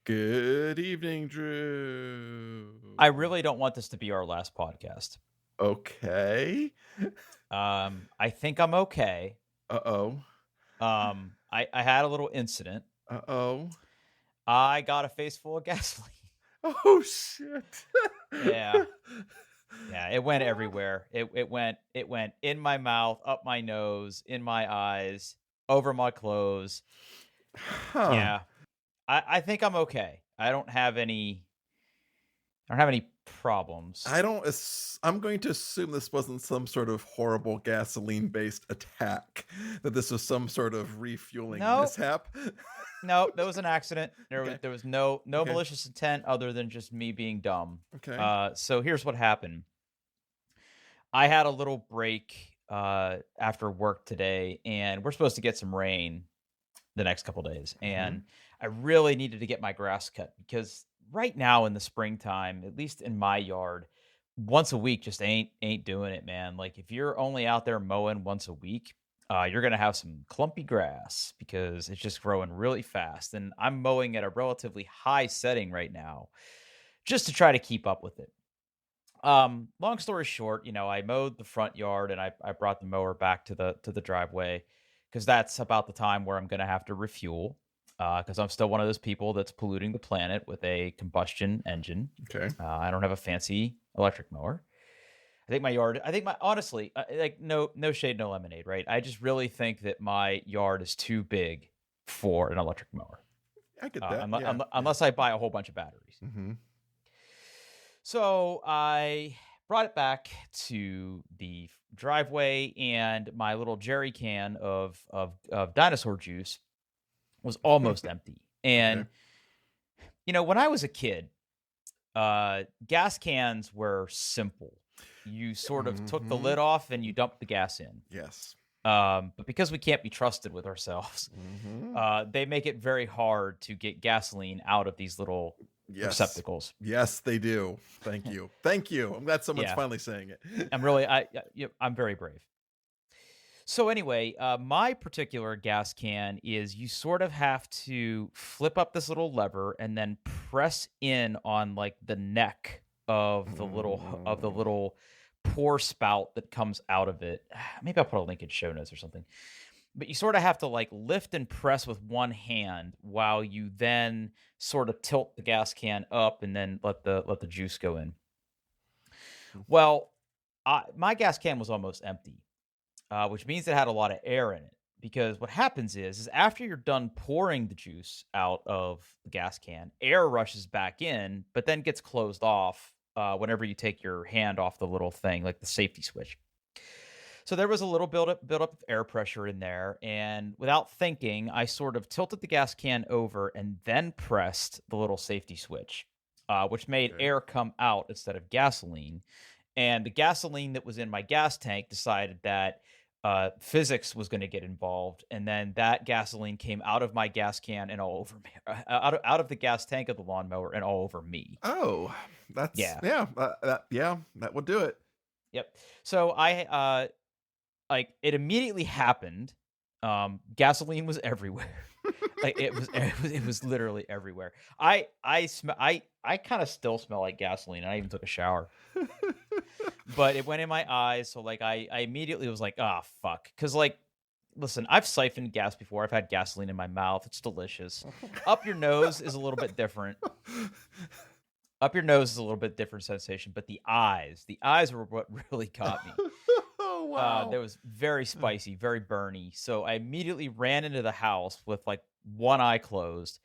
Good evening, Drew. I really don't want this to be our last podcast. Okay. I think I'm okay. Uh-oh. I had a little incident. Uh-oh. I got a face full of gasoline. Oh, shit. Yeah. Yeah, it went everywhere. It went in my mouth, up my nose, in my eyes, over my clothes. Huh. Yeah. I think I'm okay. I don't have any problems. I'm going to assume this wasn't some sort of horrible gasoline-based attack, that this was some sort of refueling No, mishap. no, that was an accident. There was Okay. there was no Okay. malicious intent other than just me being dumb. Okay. So here's what happened. I had a little break after work today, and we're supposed to get some rain the next couple days. Mhm. And I really needed to get my grass cut because right now in the springtime, at least in my yard, once a week just ain't doing it, man. Like if you're only out there mowing once a week, you're gonna have some clumpy grass because it's just growing really fast. And I'm mowing at a relatively high setting right now, just to try to keep up with it. Long story short, I mowed the front yard and I brought the mower back to the driveway because that's about the time where I'm gonna have to refuel. Because I'm still one of those people that's polluting the planet with a combustion engine. Okay. I don't have a fancy electric mower. Honestly, like no shade, no lemonade, right? I just really think that my yard is too big for an electric mower. I get that. Yeah. Yeah. Unless I buy a whole bunch of batteries. Mhm. So I brought it back to the driveway, and my little jerry can of dinosaur juice was almost empty. Okay. And when I was a kid, gas cans were simple. You sort of took the Mhm. lid off and you dumped the gas in. Yes. But because we can't be trusted with ourselves, Mhm. they make it very hard to get gasoline out of these little Yes. receptacles. Yes, they do. Thank you. Thank you. I'm glad someone's Yeah, finally saying it. I'm very brave. So anyway, my particular gas can is you sort of have to flip up this little lever and then press in on like the neck of the Mm. little pour spout that comes out of it. Maybe I'll put a link in show notes or something. But you sort of have to like lift and press with one hand while you then sort of tilt the gas can up and then let the juice go in. Well, my gas can was almost empty, which means it had a lot of air in it. Because what happens is after you're done pouring the juice out of the gas can, air rushes back in, but then gets closed off whenever you take your hand off the little thing, like the safety switch. So there was a little build up of air pressure in there, and without thinking, I sort of tilted the gas can over and then pressed the little safety switch, which made Okay. air come out instead of gasoline. And the gasoline that was in my gas tank decided that physics was going to get involved, and then that gasoline came out of my gas can and all over me, out of the gas tank of the lawnmower and all over me. Oh, that's Yeah. yeah, that would do it. Yep. So like it immediately happened. Gasoline was everywhere. Like it was literally everywhere. I kind of still smell like gasoline. I even took a shower. But it went in my eyes, so, like, I immediately was like, "Ah, fuck," because like, listen, I've siphoned gas before, I've had gasoline in my mouth, it's delicious. Up your nose is a little bit different. Up your nose is a little bit different sensation, but the eyes were what really got me. Oh, There wow. was very spicy, very burny, so I immediately ran into the house with, like, one eye closed,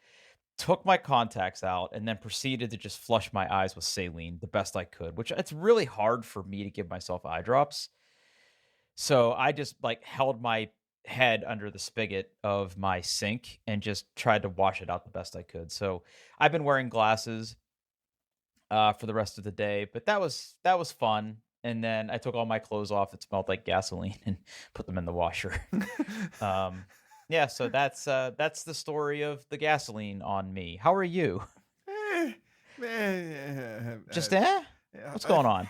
took my contacts out, and then proceeded to just flush my eyes with saline the best I could, which it's really hard for me to give myself eye drops. So I just like held my head under the spigot of my sink and just tried to wash it out the best I could. So I've been wearing glasses for the rest of the day, but that was fun. And then I took all my clothes off. It smelled like gasoline and put them in the washer. um, yeah, so that's the story of the gasoline on me. How are you? Eh, man, Just yeah, what's going on?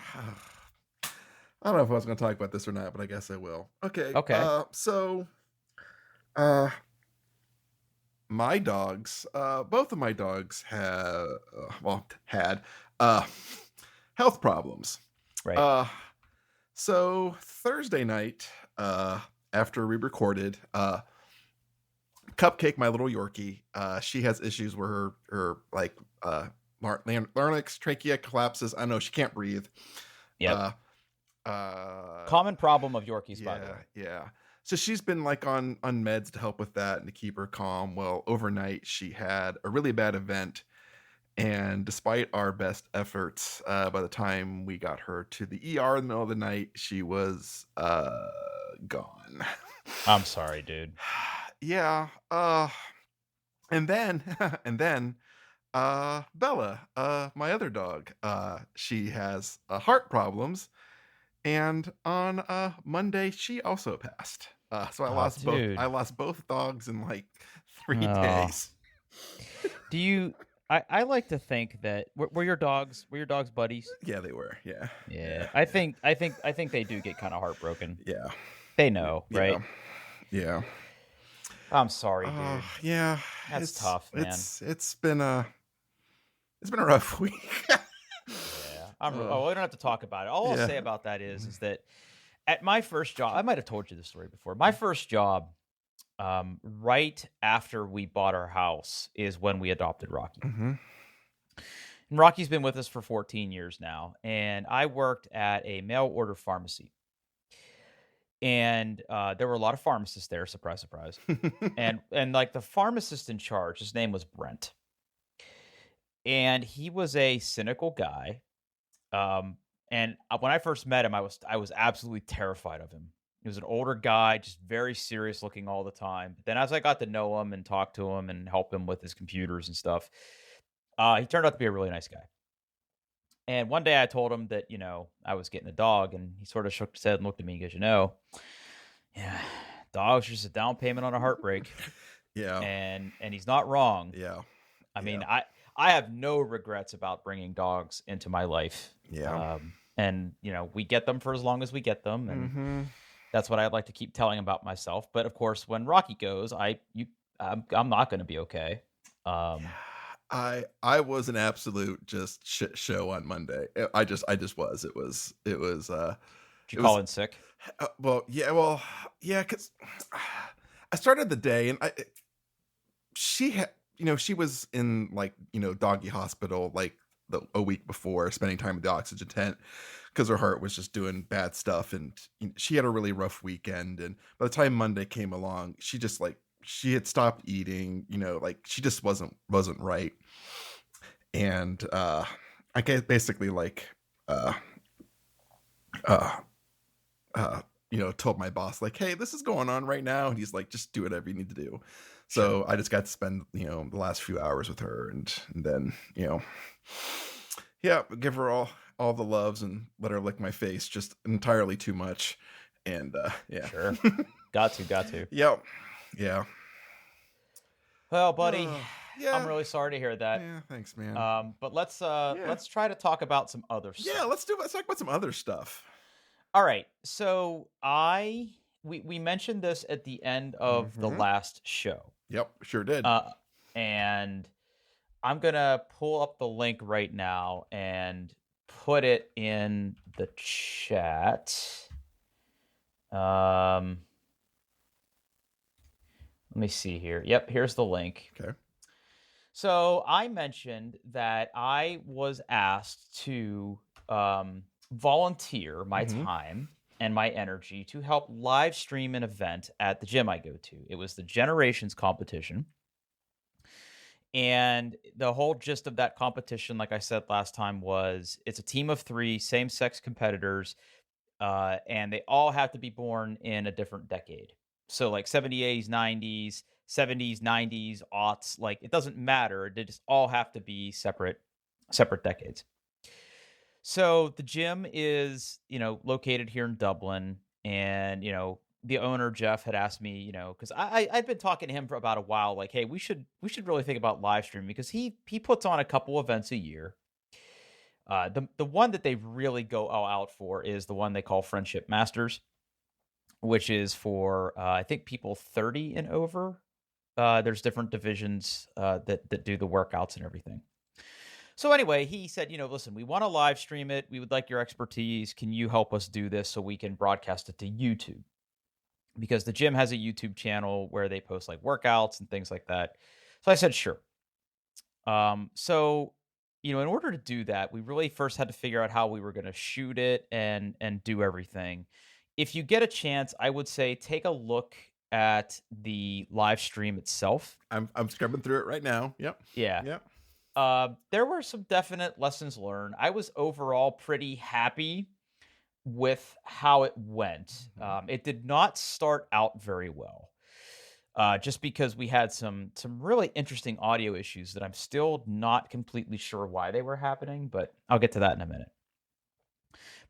I don't know if I was gonna talk about this or not, but I guess I will. Okay, uh, Okay. so, uh, my dogs, both of my dogs had uh, health problems. Right. Uh, so Thursday night, after we recorded, Cupcake, my little Yorkie, she has issues where her like larynx, trachea collapses. I know she can't breathe. Yep. Uh, uh, Common problem of Yorkies, by the yeah, way. yeah. So she's been like on meds to help with that and to keep her calm. Well, overnight she had a really bad event, and despite our best efforts, by the time we got her to the ER in the middle of the night, she was gone. I'm sorry, dude. Yeah. And then and then Bella, my other dog, she has heart problems, and on Monday she also passed. So Oh, I dude. lost both dogs in like 3 Oh. days. Do you I like to think that were your dogs buddies? Yeah, they were. Yeah. Yeah. Yeah. I think they do get kind of heartbroken. Yeah. They Yeah. know, Yeah. right? Yeah. I'm sorry, dude. Yeah. That's It's tough, man. it's it's been a it's been a rough week. Yeah. uh, We don't have to talk about it. All I'll yeah. say about that is that at my first job, I might have told you this story before. My first job, right after we bought our house, is when we adopted Rocky. Mhm. And Rocky's been with us for 14 years now, and I worked at a mail order pharmacy. And there were a lot of pharmacists there. Surprise, surprise. And like the pharmacist in charge, his name was Brent, and he was a cynical guy. Um, and when I first met him, I was absolutely terrified of him. He was an older guy, just very serious looking all the time. But then as I got to know him and talk to him and help him with his computers and stuff, he turned out to be a really nice guy. And one day I told him that, I was getting a dog, and he sort of shook his head and looked at me and goes, yeah, dogs are just a down payment on a heartbreak. Yeah. And he's not wrong. Yeah. I Yeah. mean, I have no regrets about bringing dogs into my life. Yeah. And we get them for as long as we get them, and Mhm. that's what I'd like to keep telling about myself. But of course, when Rocky goes, I'm not going to be okay. Um, I was an absolute just shit show on Monday. I just was. It was did you it call was in sick? well, yeah, cuz I started the day, and she had, she was in like, doggy hospital like a week before, spending time with the oxygen tent because her heart was just doing bad stuff, and she had a really rough weekend. And by the time Monday came along, she had stopped eating, like she just wasn't right. And I guess basically like uh uh told my boss like, hey, this is going on right now, and he's like, just do whatever you need to do. Sure. So I just got to spend the last few hours with her, and then yeah, give her all the loves and let her lick my face just entirely too much. And yeah. Sure. Got to. Yep. Yeah. Well, buddy, Yeah. I'm really sorry to hear that. Yeah, thanks, man. But let's try to talk about some other stuff. Yeah, let's talk about some other stuff. All right. So we mentioned this at the end of the Mhm. last show. Yep, sure did. And I'm gonna pull up the link right now and put it in the chat. Let me see here. Yep, here's the link. Okay. So I mentioned that I was asked to volunteer my Mhm. time and my energy to help live stream an event at the gym I go to. It was the Generations competition. And the whole gist of that competition, like I said last time, was it's a team of 3 same-sex competitors, and they all have to be born in a different decade. So like 70s, 90s, 70s, 90s, aughts, like it doesn't matter. They just all have to be separate decades. So the gym is, located here in Dublin, and the owner Jeff had asked me, because I'd been talking to him for about a while, like, hey, we should really think about live streaming because he puts on a couple events a year. The one that they really go all out for is the one they call Friendship Masters, which is for I think people 30 and over. There's different divisions that do the workouts and everything. So anyway, he said, listen, we want to live stream it. We would like your expertise. Can you help us do this so we can broadcast it to YouTube? Because the gym has a YouTube channel where they post like workouts and things like that. So I said, sure. So, in order to do that, we really first had to figure out how we were going to shoot it and do everything. If you get a chance, I would say take a look at the live stream itself. I'm scrubbing through it right now. Yep. Yeah. Yep. There were some definite lessons learned. I was overall pretty happy with how it went. It did not start out very well, just because we had some really interesting audio issues that I'm still not completely sure why they were happening, but I'll get to that in a minute.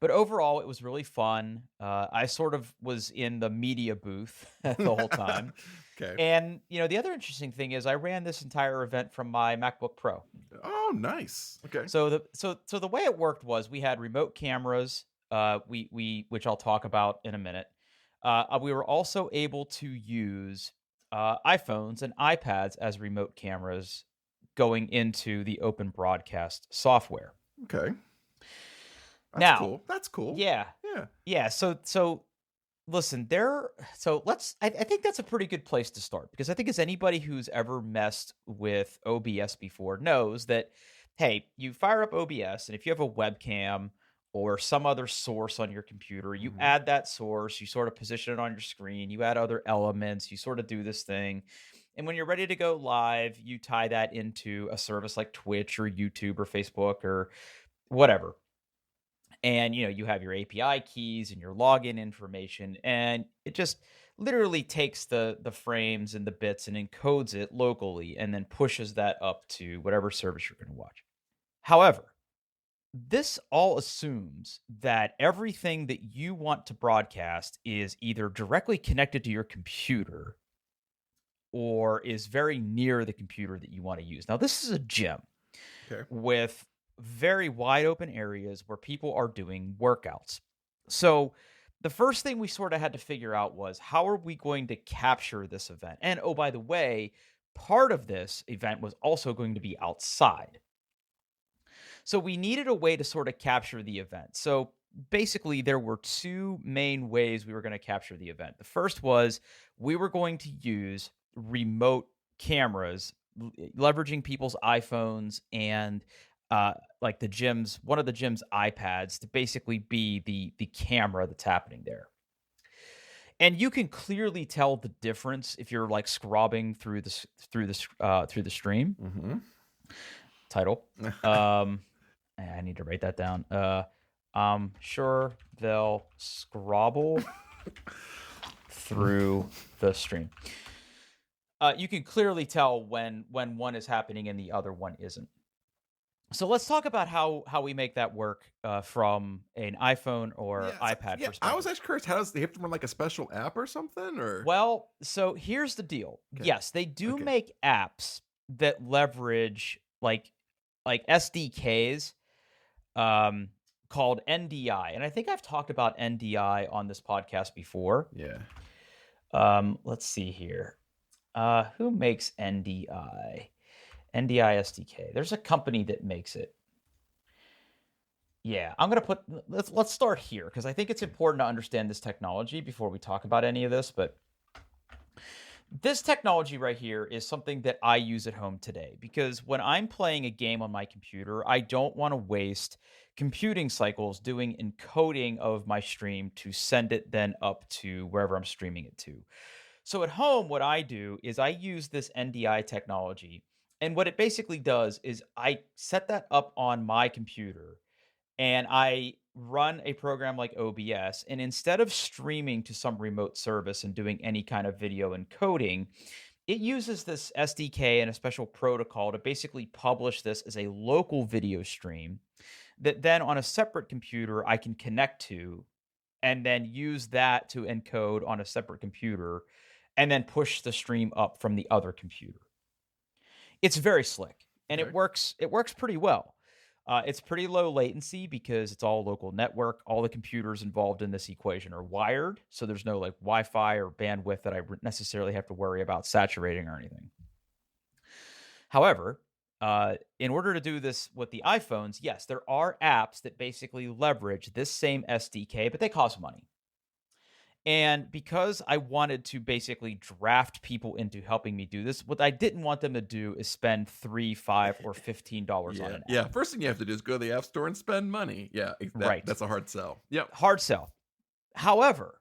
But overall, it was really fun. I sort of was in the media booth the whole time. Okay. And, the other interesting thing is I ran this entire event from my MacBook Pro. Oh, nice. Okay. So the way it worked was we had remote cameras, which I'll talk about in a minute. We were also able to use iPhones and iPads as remote cameras going into the Open Broadcast software. Okay. Now, cool. That's cool. Yeah. Yeah. Yeah. So listen, I think that's a pretty good place to start, because I think as anybody who's ever messed with OBS before knows that, hey, you fire up OBS, and if you have a webcam or some other source on your computer, you add that source, you sort of position it on your screen, you add other elements, you sort of do this thing. And when you're ready to go live, you tie that into a service like Twitch or YouTube or Facebook or whatever. And, you have your API keys and your login information, and it just literally takes the frames and the bits and encodes it locally and then pushes that up to whatever service you're going to watch. However, this all assumes that everything that you want to broadcast is either directly connected to your computer or is very near the computer that you want to use. Now, this is a gym with very wide open areas where people are doing workouts. So the first thing we sort of had to figure out was, how are we going to capture this event? And oh, by the way, part of this event was also going to be outside. So we needed a way to sort of capture the event. So basically, there were two main ways we were going to capture the event. The first was we were going to use remote cameras, leveraging people's iPhones and like one of the gym's iPads to basically be the camera that's happening there. And you can clearly tell the difference if you're like scrubbing through the stream. Mm-hmm. Title. I need to write that down. I'm sure they'll scrabble through the stream. You can clearly tell when one is happening and the other one isn't. So let's talk about how we make that work from an iPhone or iPad perspective. I was actually curious, do they have to run like a special app or something? Or well, so here's the deal. Okay. Yes, they do make apps that leverage like SDKs called NDI, and I think I've talked about NDI on this podcast before. Yeah. Let's see here. Who makes NDI? NDI SDK. There's a company that makes it. Yeah, I'm gonna let's start here, because I think it's important to understand this technology before we talk about any of this. But this technology right here is something that I use at home today, because when I'm playing a game on my computer, I don't want to waste computing cycles doing encoding of my stream to send it then up to wherever I'm streaming it to. So at home, what I do is I use this NDI technology. And what it basically does is I set that up on my computer and I run a program like OBS. And instead of streaming to some remote service and doing any kind of video encoding, it uses this SDK and a special protocol to basically publish this as a local video stream that then on a separate computer I can connect to and then use that to encode on a separate computer and then push the stream up from the other computer. It's very slick, and it works pretty well. It's pretty low latency because it's all local network. All the computers involved in this equation are wired, so there's no like Wi-Fi or bandwidth that I necessarily have to worry about saturating or anything. However, in order to do this with the iPhones, yes, there are apps that basically leverage this same SDK, but they cost money. And because I wanted to basically draft people into helping me do this, what I didn't want them to do is spend $3, $5, or $15 on an app. Yeah. First thing you have to do is go to the App Store and spend money. Yeah, Right. That's a hard sell. Yep. Hard sell. However,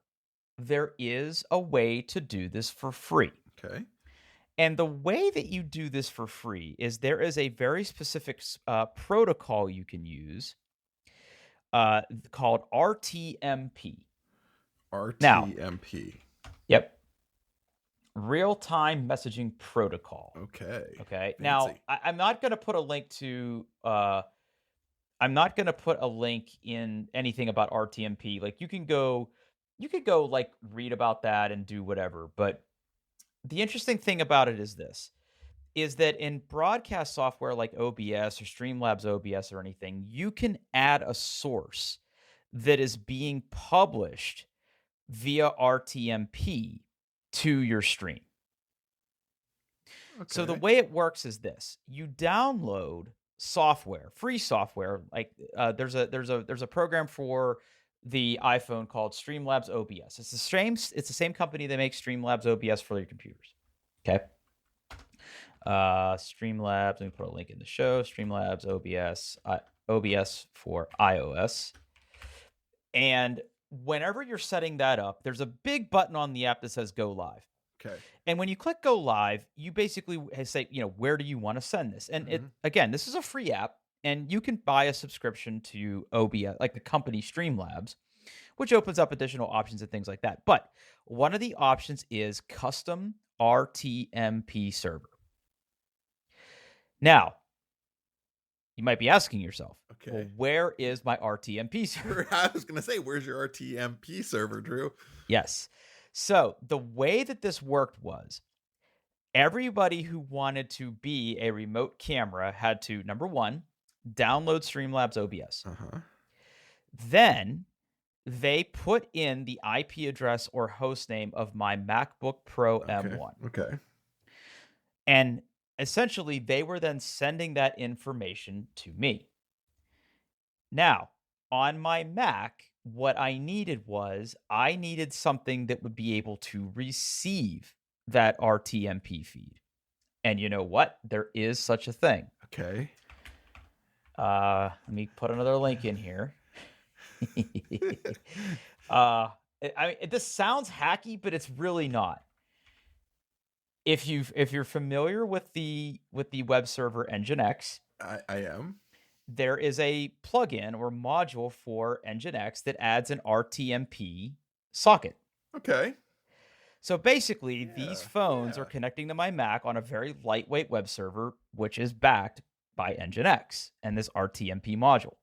there is a way to do this for free. Okay. And the way that you do this for free is there is a very specific protocol you can use called RTMP. RTMP. Yep. Real-time messaging protocol. Okay. Okay. Fancy. Now, I'm not going to put a link to. I'm not going to put a link in anything about RTMP. Like you can go like read about that and do whatever. But the interesting thing about it is this: is that in broadcast software like OBS or Streamlabs OBS or anything, you can add a source that is being published via RTMP to your stream. Okay. So the way it works is this: you download software, free software. Like there's a program for the iPhone called Streamlabs OBS. It's the same company that makes Streamlabs OBS for your computers. Okay. Streamlabs. Let me put a link in the show. Streamlabs OBS, OBS for iOS. And whenever you're setting that up, there's a big button on the app that says Go Live. Okay. And when you click Go Live, you basically say, where do you want to send this? And again, this is a free app, and you can buy a subscription to OBS, like the company Streamlabs, which opens up additional options and things like that. But one of the options is custom RTMP server. Now, you might be asking yourself, well, where is my RTMP server? I was going to say, where's your RTMP server, Drew? Yes. So the way that this worked was everybody who wanted to be a remote camera had to, number one, download Streamlabs OBS. Then they put in the IP address or host name of my MacBook Pro M1. Okay. And essentially, they were then sending that information to me. Now, on my Mac, what I needed something that would be able to receive that RTMP feed. And you know what? There is such a thing. Okay. Let me put another link in here. This sounds hacky, but it's really not. If you're familiar with the web server Nginx, I am. There is a plugin or module for Nginx that adds an RTMP socket. Okay. So basically, these phones are connecting to my Mac on a very lightweight web server, which is backed by Nginx and this RTMP module.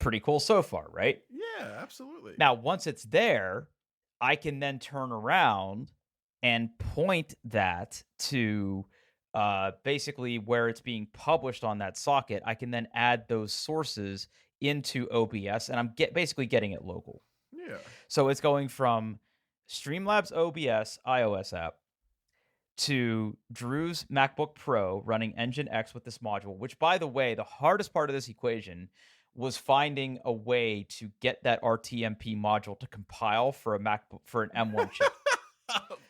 Pretty cool so far, right? Yeah, absolutely. Now, once it's there, I can then turn around and point that to basically where it's being published on that socket. I can then add those sources into OBS, and I'm basically getting it local. Yeah. So it's going from Streamlabs OBS iOS app to Drew's MacBook Pro running Nginx with this module, which, by the way, the hardest part of this equation was finding a way to get that RTMP module to compile for a MacBook for an M1 chip.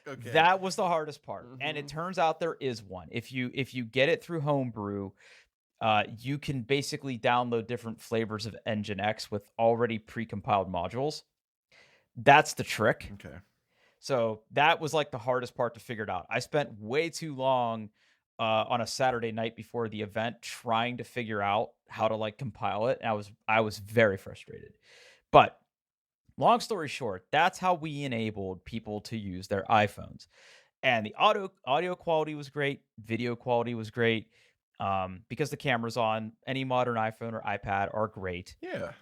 Okay. That was the hardest part. And it turns out there is one. If you get it through Homebrew, you can basically download different flavors of Nginx with already pre-compiled modules. That's the trick. Okay. So that was like the hardest part to figure it out. I spent way too long on a Saturday night before the event trying to figure out how to like compile it. And I was very frustrated. But long story short, that's how we enabled people to use their iPhones. And the audio quality was great. Video quality was great. Because the cameras on any modern iPhone or iPad are great. Yeah.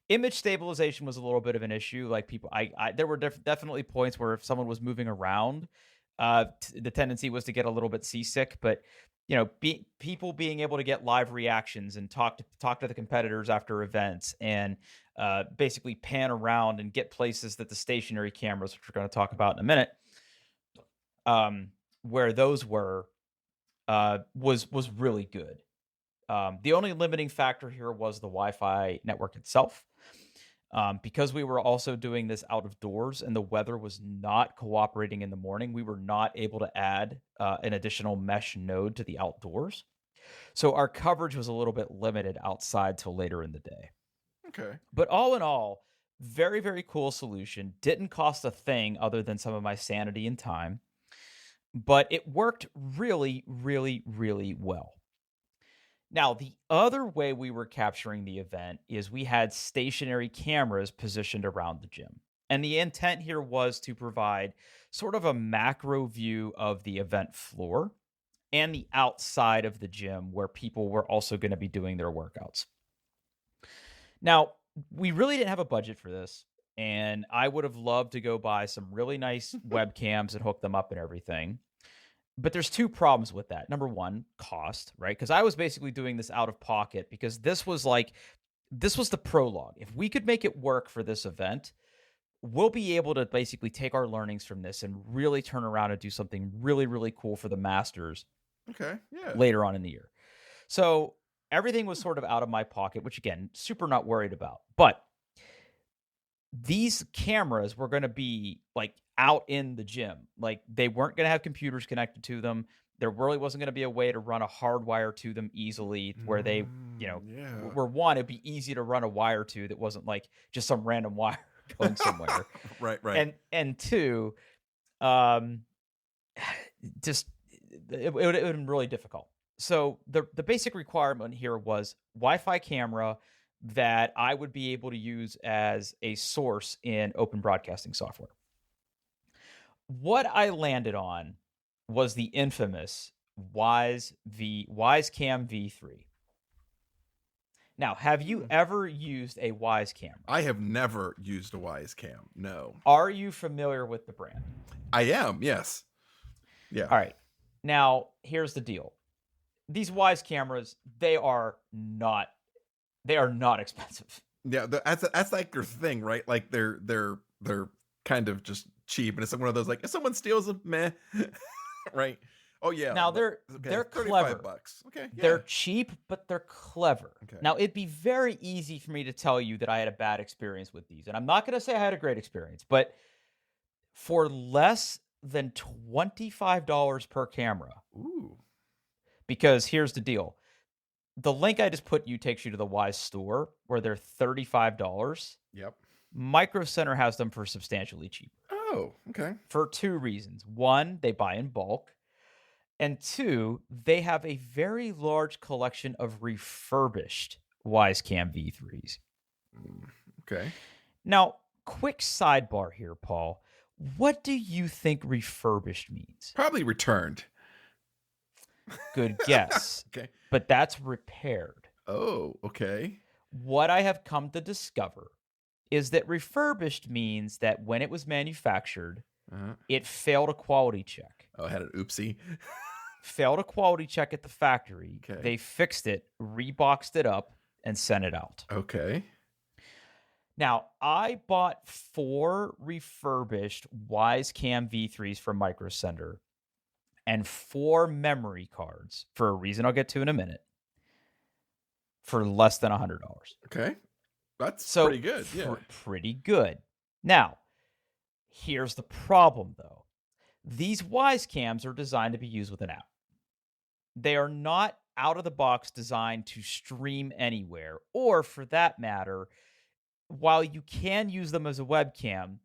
Image stabilization was a little bit of an issue. Like people, there were definitely points where if someone was moving around, the tendency was to get a little bit seasick. But people being able to get live reactions and talk to the competitors after events, and basically pan around and get places that the stationary cameras, which we're going to talk about in a minute, where those were, was really good. The only limiting factor here was the Wi-Fi network itself. Because we were also doing this out of doors and the weather was not cooperating in the morning, we were not able to add an additional mesh node to the outdoors. So our coverage was a little bit limited outside till later in the day. Okay. But all in all, very, very cool solution. Didn't cost a thing other than some of my sanity and time. But it worked really, really, really well. Now, the other way we were capturing the event is we had stationary cameras positioned around the gym. And the intent here was to provide sort of a macro view of the event floor and the outside of the gym where people were also going to be doing their workouts. Now, we really didn't have a budget for this, and I would have loved to go buy some really nice webcams and hook them up and everything. But there's two problems with that. Number one, cost, right? Because I was basically doing this out of pocket because this was the prologue. If we could make it work for this event, we'll be able to basically take our learnings from this and really turn around and do something really, really cool for the Masters. Okay. Yeah. Later on in the year. So everything was sort of out of my pocket, which again, super not worried about. But these cameras were going to be like out in the gym. Like they weren't going to have computers connected to them. There really wasn't going to be a way to run a hard wire to them easily where they, were one, it'd be easy to run a wire to that wasn't like just some random wire going somewhere. Right. And two, just it would have been really difficult. So the basic requirement here was Wi-Fi camera that I would be able to use as a source in open broadcasting software. What I landed on was the infamous Wyzcam V3. Now, have you ever used a Wyzcam? I have never used a Wyzcam. No. Are you familiar with the brand? I am, yes. Yeah. All right. Now, here's the deal. These Wyze cameras, they are not expensive. Yeah, that's like your thing, right? Like they're kind of just cheap, and it's like one of those like if someone steals them, meh, right? Oh yeah. Now they're clever. $35. Okay, yeah. They're cheap, but they're clever. Okay. Now it'd be very easy for me to tell you that I had a bad experience with these, and I'm not going to say I had a great experience, but for less than $25 per camera. Ooh. Because here's the deal. The link I just put you takes you to the Wyze store where they're $35. Yep. Micro Center has them for substantially cheaper. Oh, okay. For two reasons. One, they buy in bulk. And two, they have a very large collection of refurbished Wyzcam V3s. Okay. Now, quick sidebar here, Paul. What do you think refurbished means? Probably returned. Good guess. Okay. But that's repaired. Oh, okay. What I have come to discover is that refurbished means that when it was manufactured, it failed a quality check. Oh, I had an oopsie. Failed a quality check at the factory. Okay. They fixed it, reboxed it up, and sent it out. Okay. Now, I bought 4 refurbished Wyzcam V3s from Micro Center and 4 memory cards for a reason I'll get to in a minute for less than $100. Okay. That's so pretty good. Yeah. Pretty good. Now, here's the problem, though. These Wyzcams are designed to be used with an app. They are not out of the box designed to stream anywhere, or for that matter, while you can use them as a webcam,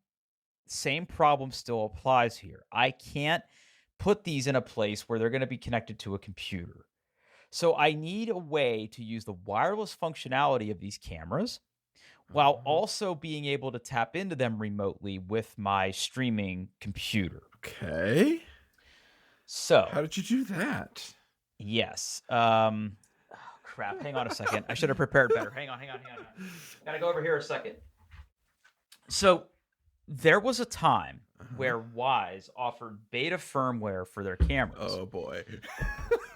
same problem still applies here. I can't put these in a place where they're going to be connected to a computer. So I need a way to use the wireless functionality of these cameras while also being able to tap into them remotely with my streaming computer. Okay. So how did you do that? Yes. Crap. Hang on a second. I should have prepared better. Hang on. Gotta go over here a second. So there was a time where Wyze offered beta firmware for their cameras. Oh boy.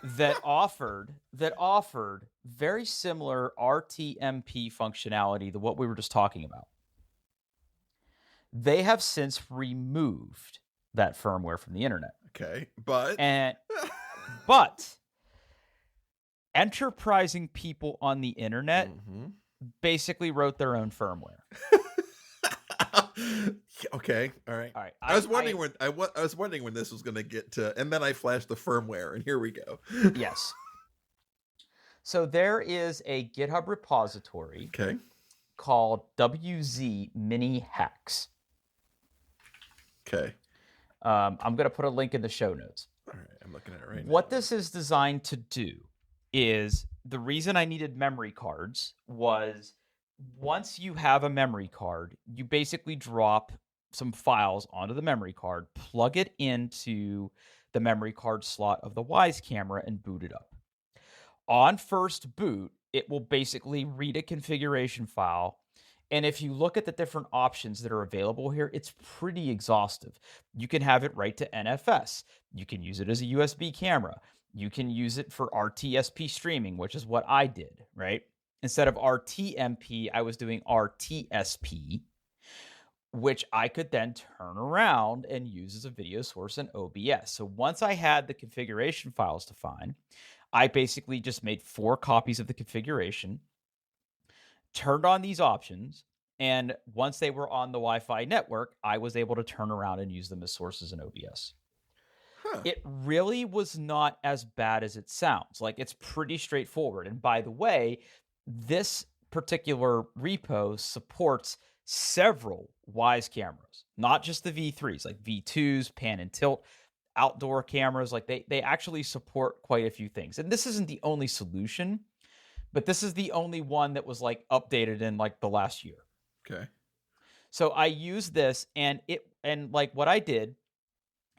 that offered very similar RTMP functionality to what we were just talking about. They have since removed that firmware from the internet. Okay, but enterprising people on the internet basically wrote their own firmware. Okay, all right. I was wondering when this was going to get to, and then I flashed the firmware, and here we go. Yes. So there is a GitHub repository called WZ Mini Hacks. Okay. I'm going to put a link in the show notes. All right, I'm looking at it right now. What this is designed to do is, the reason I needed memory cards was, once you have a memory card, you basically drop some files onto the memory card, plug it into the memory card slot of the Wyze camera, and boot it up. On first boot, it will basically read a configuration file. And if you look at the different options that are available here, it's pretty exhaustive. You can have it write to NFS. You can use it as a USB camera. You can use it for RTSP streaming, which is what I did, right? Instead of RTMP, I was doing RTSP, which I could then turn around and use as a video source in OBS. So once I had the configuration files defined, I basically just made 4 copies of the configuration, turned on these options, and once they were on the Wi-Fi network, I was able to turn around and use them as sources in OBS. It really was not as bad as it sounds. Like, it's pretty straightforward. And by the way, this particular repo supports several Wyze cameras, not just the V3s, like V2s, pan and tilt, outdoor cameras. Like, they actually support quite a few things. And this isn't the only solution, but this is the only one that was like updated in like the last year. Okay. So I used this, and like what I did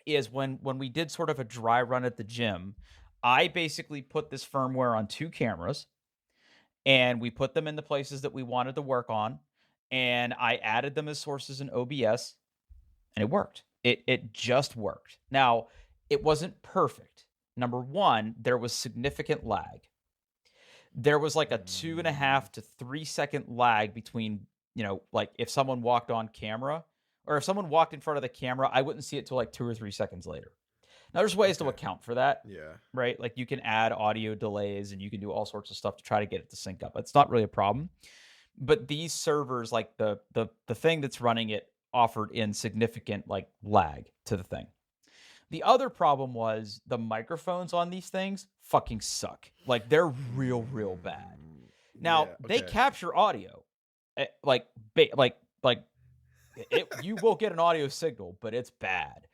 is, when we did sort of a dry run at the gym, I basically put this firmware on 2 cameras, and we put them in the places that we wanted to work on, and I added them as sources in OBS, and it worked. It just worked. Now, it wasn't perfect. Number one, there was significant lag. There was like a 2.5 to 3 second lag between, like if someone walked on camera, or if someone walked in front of the camera, I wouldn't see it till like 2 or 3 seconds later. Now, there's ways to account for that. Yeah. Right? Like, you can add audio delays, and you can do all sorts of stuff to try to get it to sync up. It's not really a problem. But these servers, like the thing that's running it, offered in significant like lag to the thing. The other problem was the microphones on these things fucking suck. Like, they're real bad. Now, they capture audio. You will get an audio signal, but it's bad.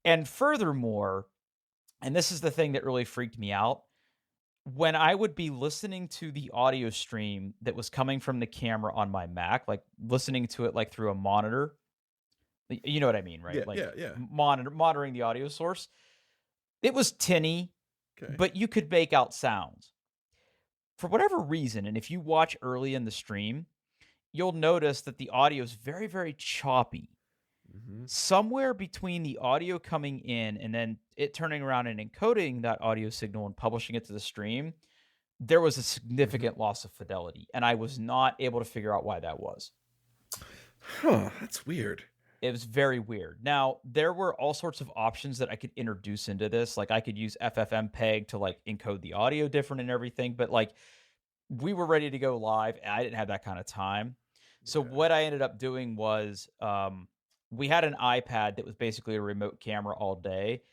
And furthermore, and this is the thing that really freaked me out, when I would be listening to the audio stream that was coming from the camera on my Mac, like listening to it like through a monitor, you know what I mean, right? Monitoring the audio source, it was tinny, but you could make out sounds. For whatever reason, and if you watch early in the stream, you'll notice that the audio is very, very choppy. Somewhere between the audio coming in and then it turning around and encoding that audio signal and publishing it to the stream, there was a significant loss of fidelity, and I was not able to figure out why that was. That's weird. It was very weird. Now, there were all sorts of options that I could introduce into this. Like, I could use FFmpeg to like encode the audio different and everything, but like, we were ready to go live, and I didn't have that kind of time. So what I ended up doing was, we had an iPad that was basically a remote camera all day.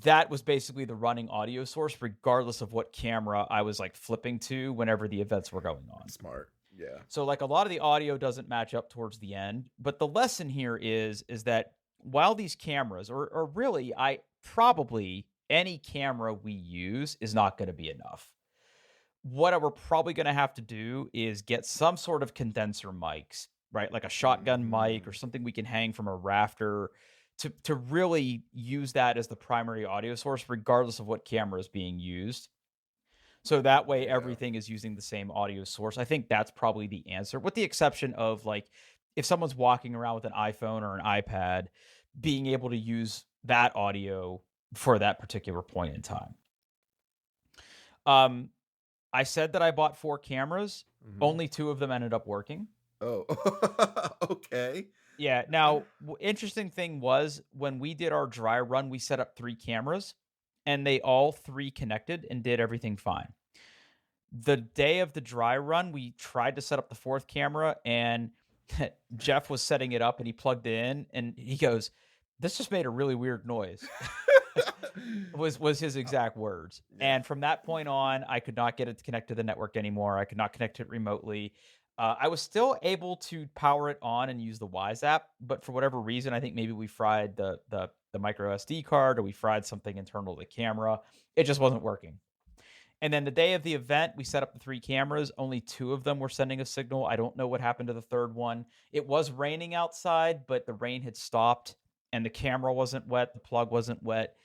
That was basically the running audio source, regardless of what camera I was like flipping to whenever the events were going on. Smart. Yeah. So like, a lot of the audio doesn't match up towards the end, but the lesson here is that while these cameras, or really, probably any camera we use is not going to be enough. What we're probably going to have to do is get some sort of condenser mics, right? Like a shotgun mic or something we can hang from a rafter to really use that as the primary audio source, regardless of what camera is being used. So that way everything is using the same audio source. I think that's probably the answer, with the exception of like, if someone's walking around with an iPhone or an iPad, being able to use that audio for that particular point in time. I said that I bought 4 cameras. Only 2 of them ended up working. Oh, okay. Yeah. Now, interesting thing was when we did our dry run, we set up 3 cameras and they all 3 connected and did everything fine. The day of the dry run, we tried to set up the 4th camera and Jeff was setting it up and he plugged it in and he goes, "This just made a really weird noise." was his exact words. Yeah. And from that point on, I could not get it to connect to the network anymore. I could not connect it remotely. I was still able to power it on and use the Wise app, but for whatever reason, I think maybe we fried the micro SD card or we fried something internal to the camera. It just wasn't working. And then the day of the event, we set up the 3 cameras. Only 2 of them were sending a signal. I don't know what happened to the 3rd one. It was raining outside, but the rain had stopped and the camera wasn't wet. The plug wasn't wet.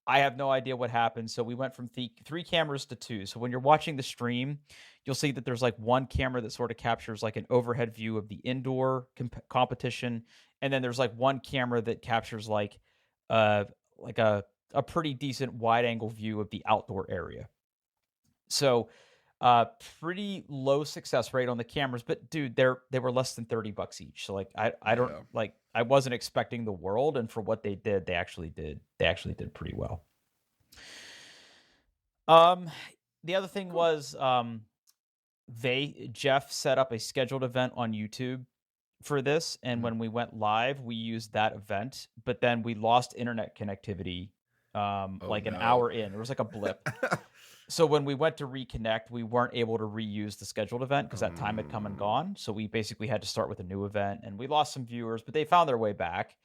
I have no idea what happened. So we went from 3 cameras to 2. So when you're watching the stream, you'll see that there's like one camera that sort of captures like an overhead view of the indoor competition. And then there's like one camera that captures like a pretty decent wide angle view of the outdoor area. So pretty low success rate on the cameras, but dude, they were less than $30 each. So like I don't like I wasn't expecting the world, and for what they did, they actually did pretty well. The other thing was Jeff set up a scheduled event on YouTube for this, and when we went live, we used that event, but then we lost internet connectivity an hour in. There was like a blip. So when we went to reconnect, we weren't able to reuse the scheduled event because that time had come and gone. So we basically had to start with a new event, and we lost some viewers, but they found their way back.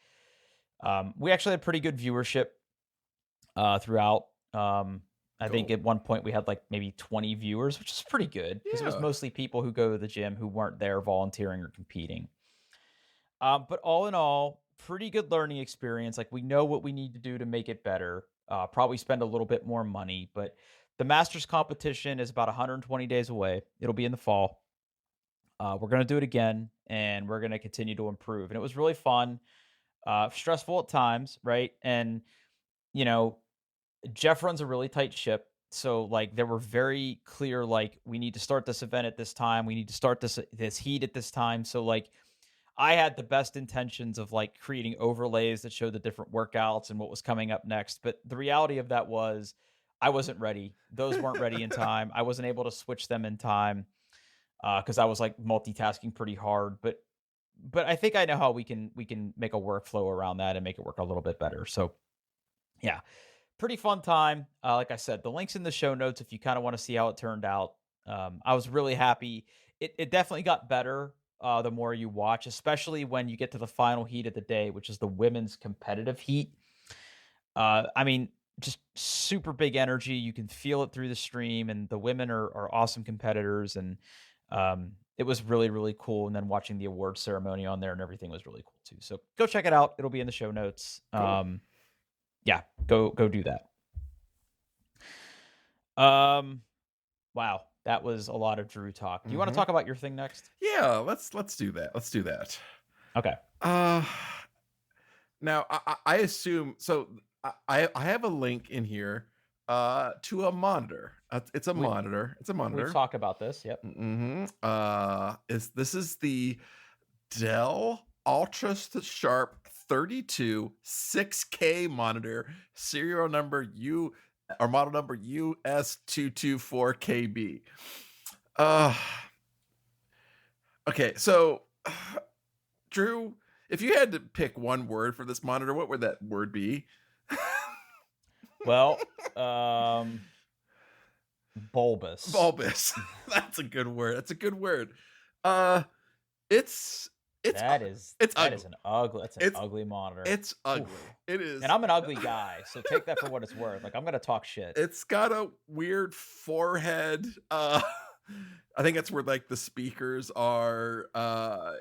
We actually had pretty good viewership throughout. I think at one point we had like maybe 20 viewers, which is pretty good because it was mostly people who go to the gym who weren't there volunteering or competing. But all in all, pretty good learning experience. Like we know what we need to do to make it better. Probably spend a little bit more money, but the Masters competition is about 120 days away. It'll be in the fall. We're going to do it again, and we're going to continue to improve. And it was really fun, stressful at times, right? And, you know, Jeff runs a really tight ship. So, like, there were very clear, like, we need to start this event at this time. We need to start this heat at this time. So, like, I had the best intentions of, like, creating overlays that showed the different workouts and what was coming up next. But the reality of that was I wasn't ready. Those weren't ready in time. I wasn't able to switch them in time because I was like multitasking pretty hard. But I think I know how we can make a workflow around that and make it work a little bit better. So yeah, pretty fun time. Like I said, the link's in the show notes if you kind of want to see how it turned out. I was really happy. It definitely got better the more you watch, especially when you get to the final heat of the day, which is the women's competitive heat. I mean, just super big energy. You can feel it through the stream, and the women are awesome competitors. And it was really, really cool. And then watching the award ceremony on there and everything was really cool too. So go check it out. It'll be in the show notes. Cool. Yeah, go do that. Wow. That was a lot of Drew talk. Do you want to talk about your thing next? Yeah, let's do that. Let's do that. Okay. Now I assume so. I have a link in here to a monitor. It's a monitor. It's a monitor. We've talked about this. Yep. This is the Dell Ultra Sharp 32 6K monitor, serial number model number US224KB. Okay, so Drew, if you had to pick one word for this monitor, what would that word be? Well, bulbous. Bulbous. That's a good word. It's that is an ugly monitor. It's ugly. Oof. It is. And I'm an ugly guy, so take that for what it's worth. Like, I'm gonna talk shit. It's got a weird forehead. I think that's where like the speakers are.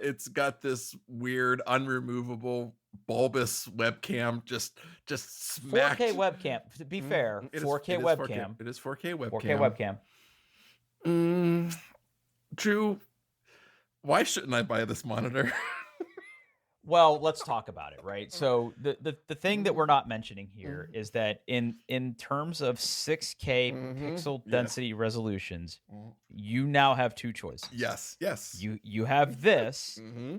It's got this weird unremovable bulbous webcam just smacked. 4K webcam. To be fair, 4K webcam. It is 4K webcam. 4K webcam. Drew, why shouldn't I buy this monitor? Well, let's talk about it, right? So the thing that we're not mentioning here Mhm. is that in terms of 6K Mhm. pixel Yeah. density resolutions, Mhm. you now have two choices. Yes. Yes. You have this, Mm-hmm.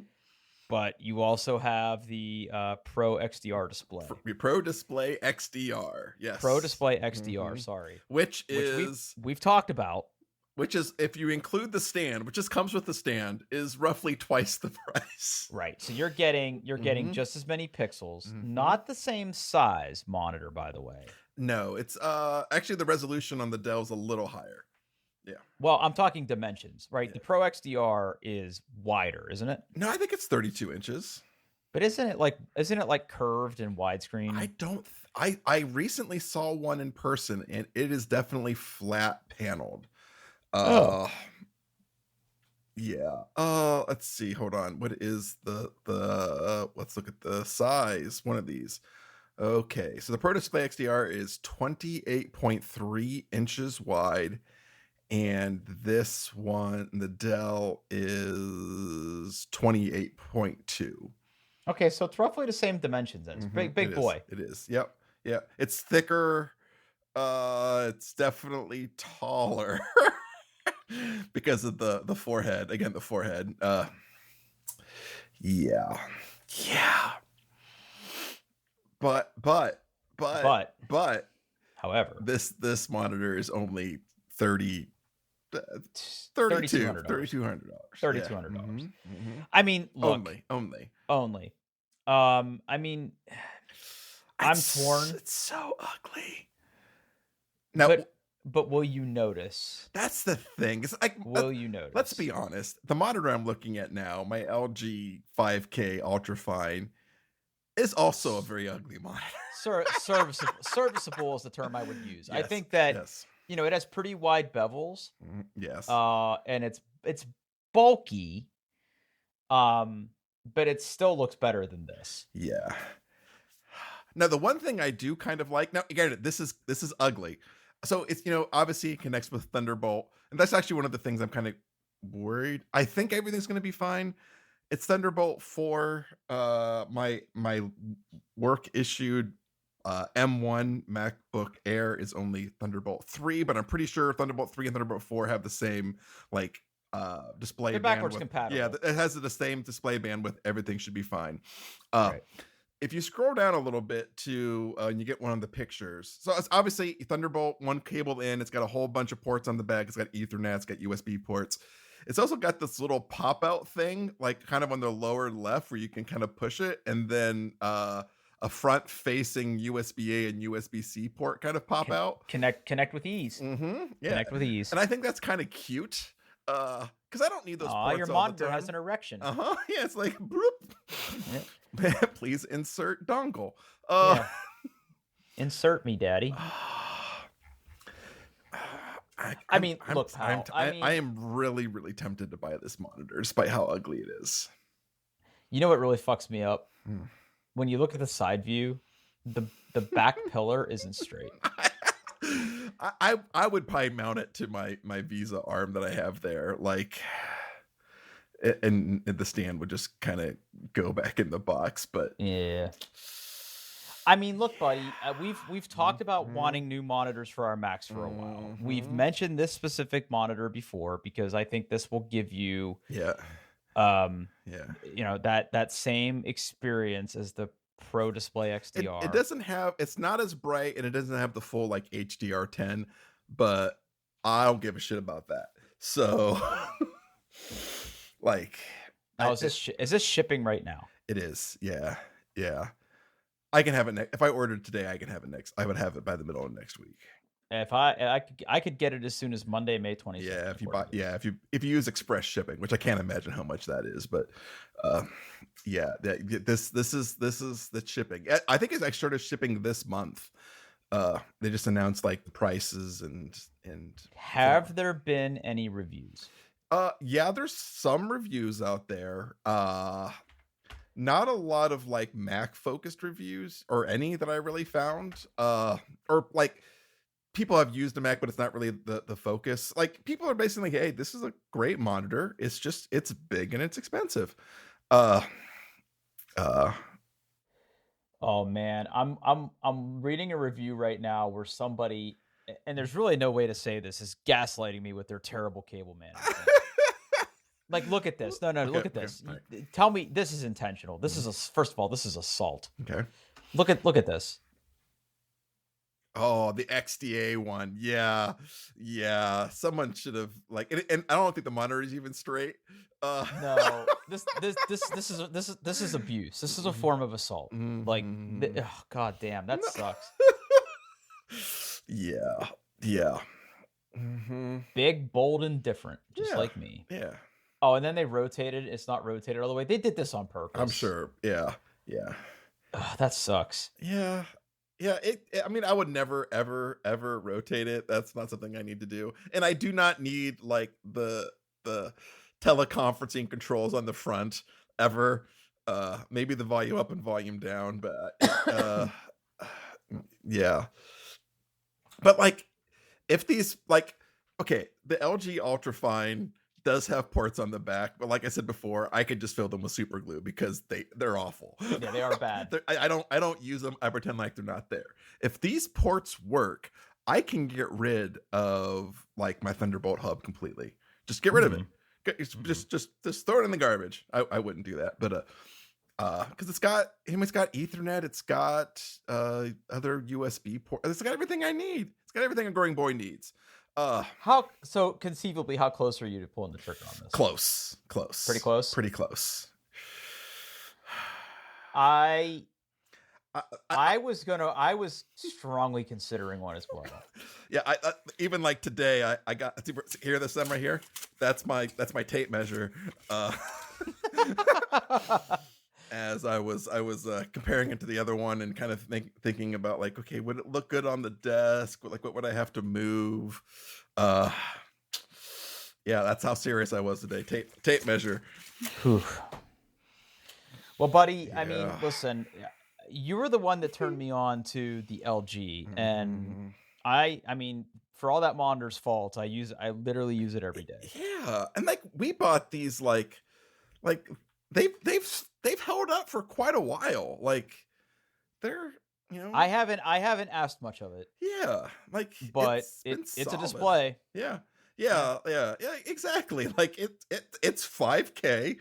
but you also have the Pro XDR display. Pro Display XDR. Pro Yes. Display XDR, Hmm. sorry. Which Which is we've talked about. if you include the stand, which just comes with the stand, is roughly twice the price. Right. So you're getting Mhm. just as many pixels, Mhm. not the same size monitor, by the way. No, it's actually the resolution on the Dell's a little higher. Yeah. Well, I'm talking dimensions, right? Yeah. The Pro XDR is wider, isn't it? No, I think it's 32 inches. But isn't it like curved and widescreen? I don't I recently saw one in person and it is definitely flat paneled. Oh. Uh yeah. Let's see. Hold on. What is the let's look at the size one of these. Okay. So the Pro Display XDR is 28.3 inches wide and this one the Dell is 28.2. Okay, so it's roughly the same dimensions then. It's Mhm, big boy. It is. Yep. Yeah. It's thicker. It's definitely taller because of the forehead. Again, the forehead. Yeah. Yeah. But But but however, this monitor is only 30 $3,200. $3,200. $3,200. Mhm. I mean, look, Only. I mean, I'm torn, It's so ugly. Now, but will you notice? that's the thing. It's like, Will you notice? let's be honest. The monitor I'm looking at now, my LG 5K Ultrafine, is also a very ugly monitor. Serviceable is the term I would use. I Yes, think that yes. it has pretty wide bezels. Yes. And it's bulky. But it still looks better than this. Yeah. Now, the one thing I do kind of like, now again, this is ugly. So it's, obviously it connects with Thunderbolt, and that's actually one of the things I'm kind of worried. I think everything's going to be fine. It's Thunderbolt 4. My work issued M1 MacBook Air is only Thunderbolt 3, but I'm pretty sure Thunderbolt 3 and Thunderbolt 4 have the same display. They're backwards bandwidth. compatible. Yeah, it has the same display bandwidth. Everything should be fine. Right. If you scroll down a little bit to and you get one of the pictures, so it's obviously Thunderbolt, one cable in. It's got a whole bunch of ports on the back. It's got Ethernet. It's got USB ports. It's also got this little pop out thing, like kind of on the lower left, where you can kind of push it, and then a front facing USB-A and USB-C port kind of pop out. Connect with ease. Yeah. Connect with ease. And I think that's kind of cute. Because I don't need those ports your all monitor the time. has an erection. Yeah, it's like, please insert dongle. Insert me, daddy. I mean, look, pal. I am really, really tempted to buy this monitor, despite how ugly it is. You know what really fucks me up? When you look at the side view, the back pillar isn't straight. I would probably mount it to my Visa arm that I have there, like, and the stand would just kind of go back in the box. But yeah, I mean, look, buddy, we've talked about wanting new monitors for our Macs for a while. We've mentioned this specific monitor before because I think this will give you that same experience as the Pro Display XDR. It doesn't have, it's not as bright, and it doesn't have the full like HDR10, but I don't give a shit about that. So like, now, is this shipping right now? It is. Yeah. I can have it if I ordered today. I would have it by the middle of next week. If I could get it as soon as Monday, May 26th. Yeah, if you use express shipping, which I can't imagine how much that is, but this is the shipping. I think I started shipping this month. They just announced like the prices and have there been any reviews? Yeah, there's some reviews out there. Not a lot of like Mac focused reviews or any that I really found. Or like people have used a Mac, but it's not really the focus. Like people are basically, hey, this is a great monitor. It's big and it's expensive. Oh man, I'm reading a review right now where somebody, and there's really no way to say this, is gaslighting me with their terrible cable management. Like, look at this. No, Okay, look at okay, this. all right. Tell me this is intentional. This Mhm. is first of all, this is assault. Okay. Look at this. Oh, the XDA one. Yeah. Yeah. Someone should have like and I don't think the monitor is even straight. No, this is abuse. This is a form of assault. Like, Mhm. oh, god damn, that No. sucks. Yeah. Yeah. Mhm. Big, bold, and different, just Yeah. like me. Yeah. Oh, and then they rotated. It's not rotated all the way. They did this on purpose. I'm sure. Yeah. Yeah. Ugh, that sucks. Yeah. Yeah, I mean, I would never, ever, ever rotate it. That's not something I need to do, and I do not need like the teleconferencing controls on the front ever. Maybe the volume up and volume down, but yeah. But like, if these like, okay, the LG Ultrafine does have ports on the back, but like I said before, I could just fill them with super glue because they're awful. Yeah, they are bad. I don't use them. I pretend like they're not there. If these ports work, I can get rid of like my Thunderbolt hub completely. Just get rid of it. Just throw it in the garbage. I wouldn't do that, but because it's got Ethernet, it's got other USB port. It's got everything I need. It's got everything a growing boy needs. How so conceivably, how close are you to pulling the trigger on this? Close. Pretty close? Pretty close. I was strongly considering one as well. Yeah, I even like today I got hear this right here. That's my tape measure. As I was comparing it to the other one and kind of thinking about like, okay, would it look good on the desk? Like, what would I have to move? Yeah, that's how serious I was today. Tape measure. Whew. Well, buddy, I mean, Yeah. listen, you were the one that turned me on to the LG, and I mean, for all that monitor's fault, I literally use it every day. Yeah, and like we bought these like they've held up for quite a while. Like they're I haven't asked much of it. Yeah, like but it's a solid. display. Yeah, exactly. Like it's 5K,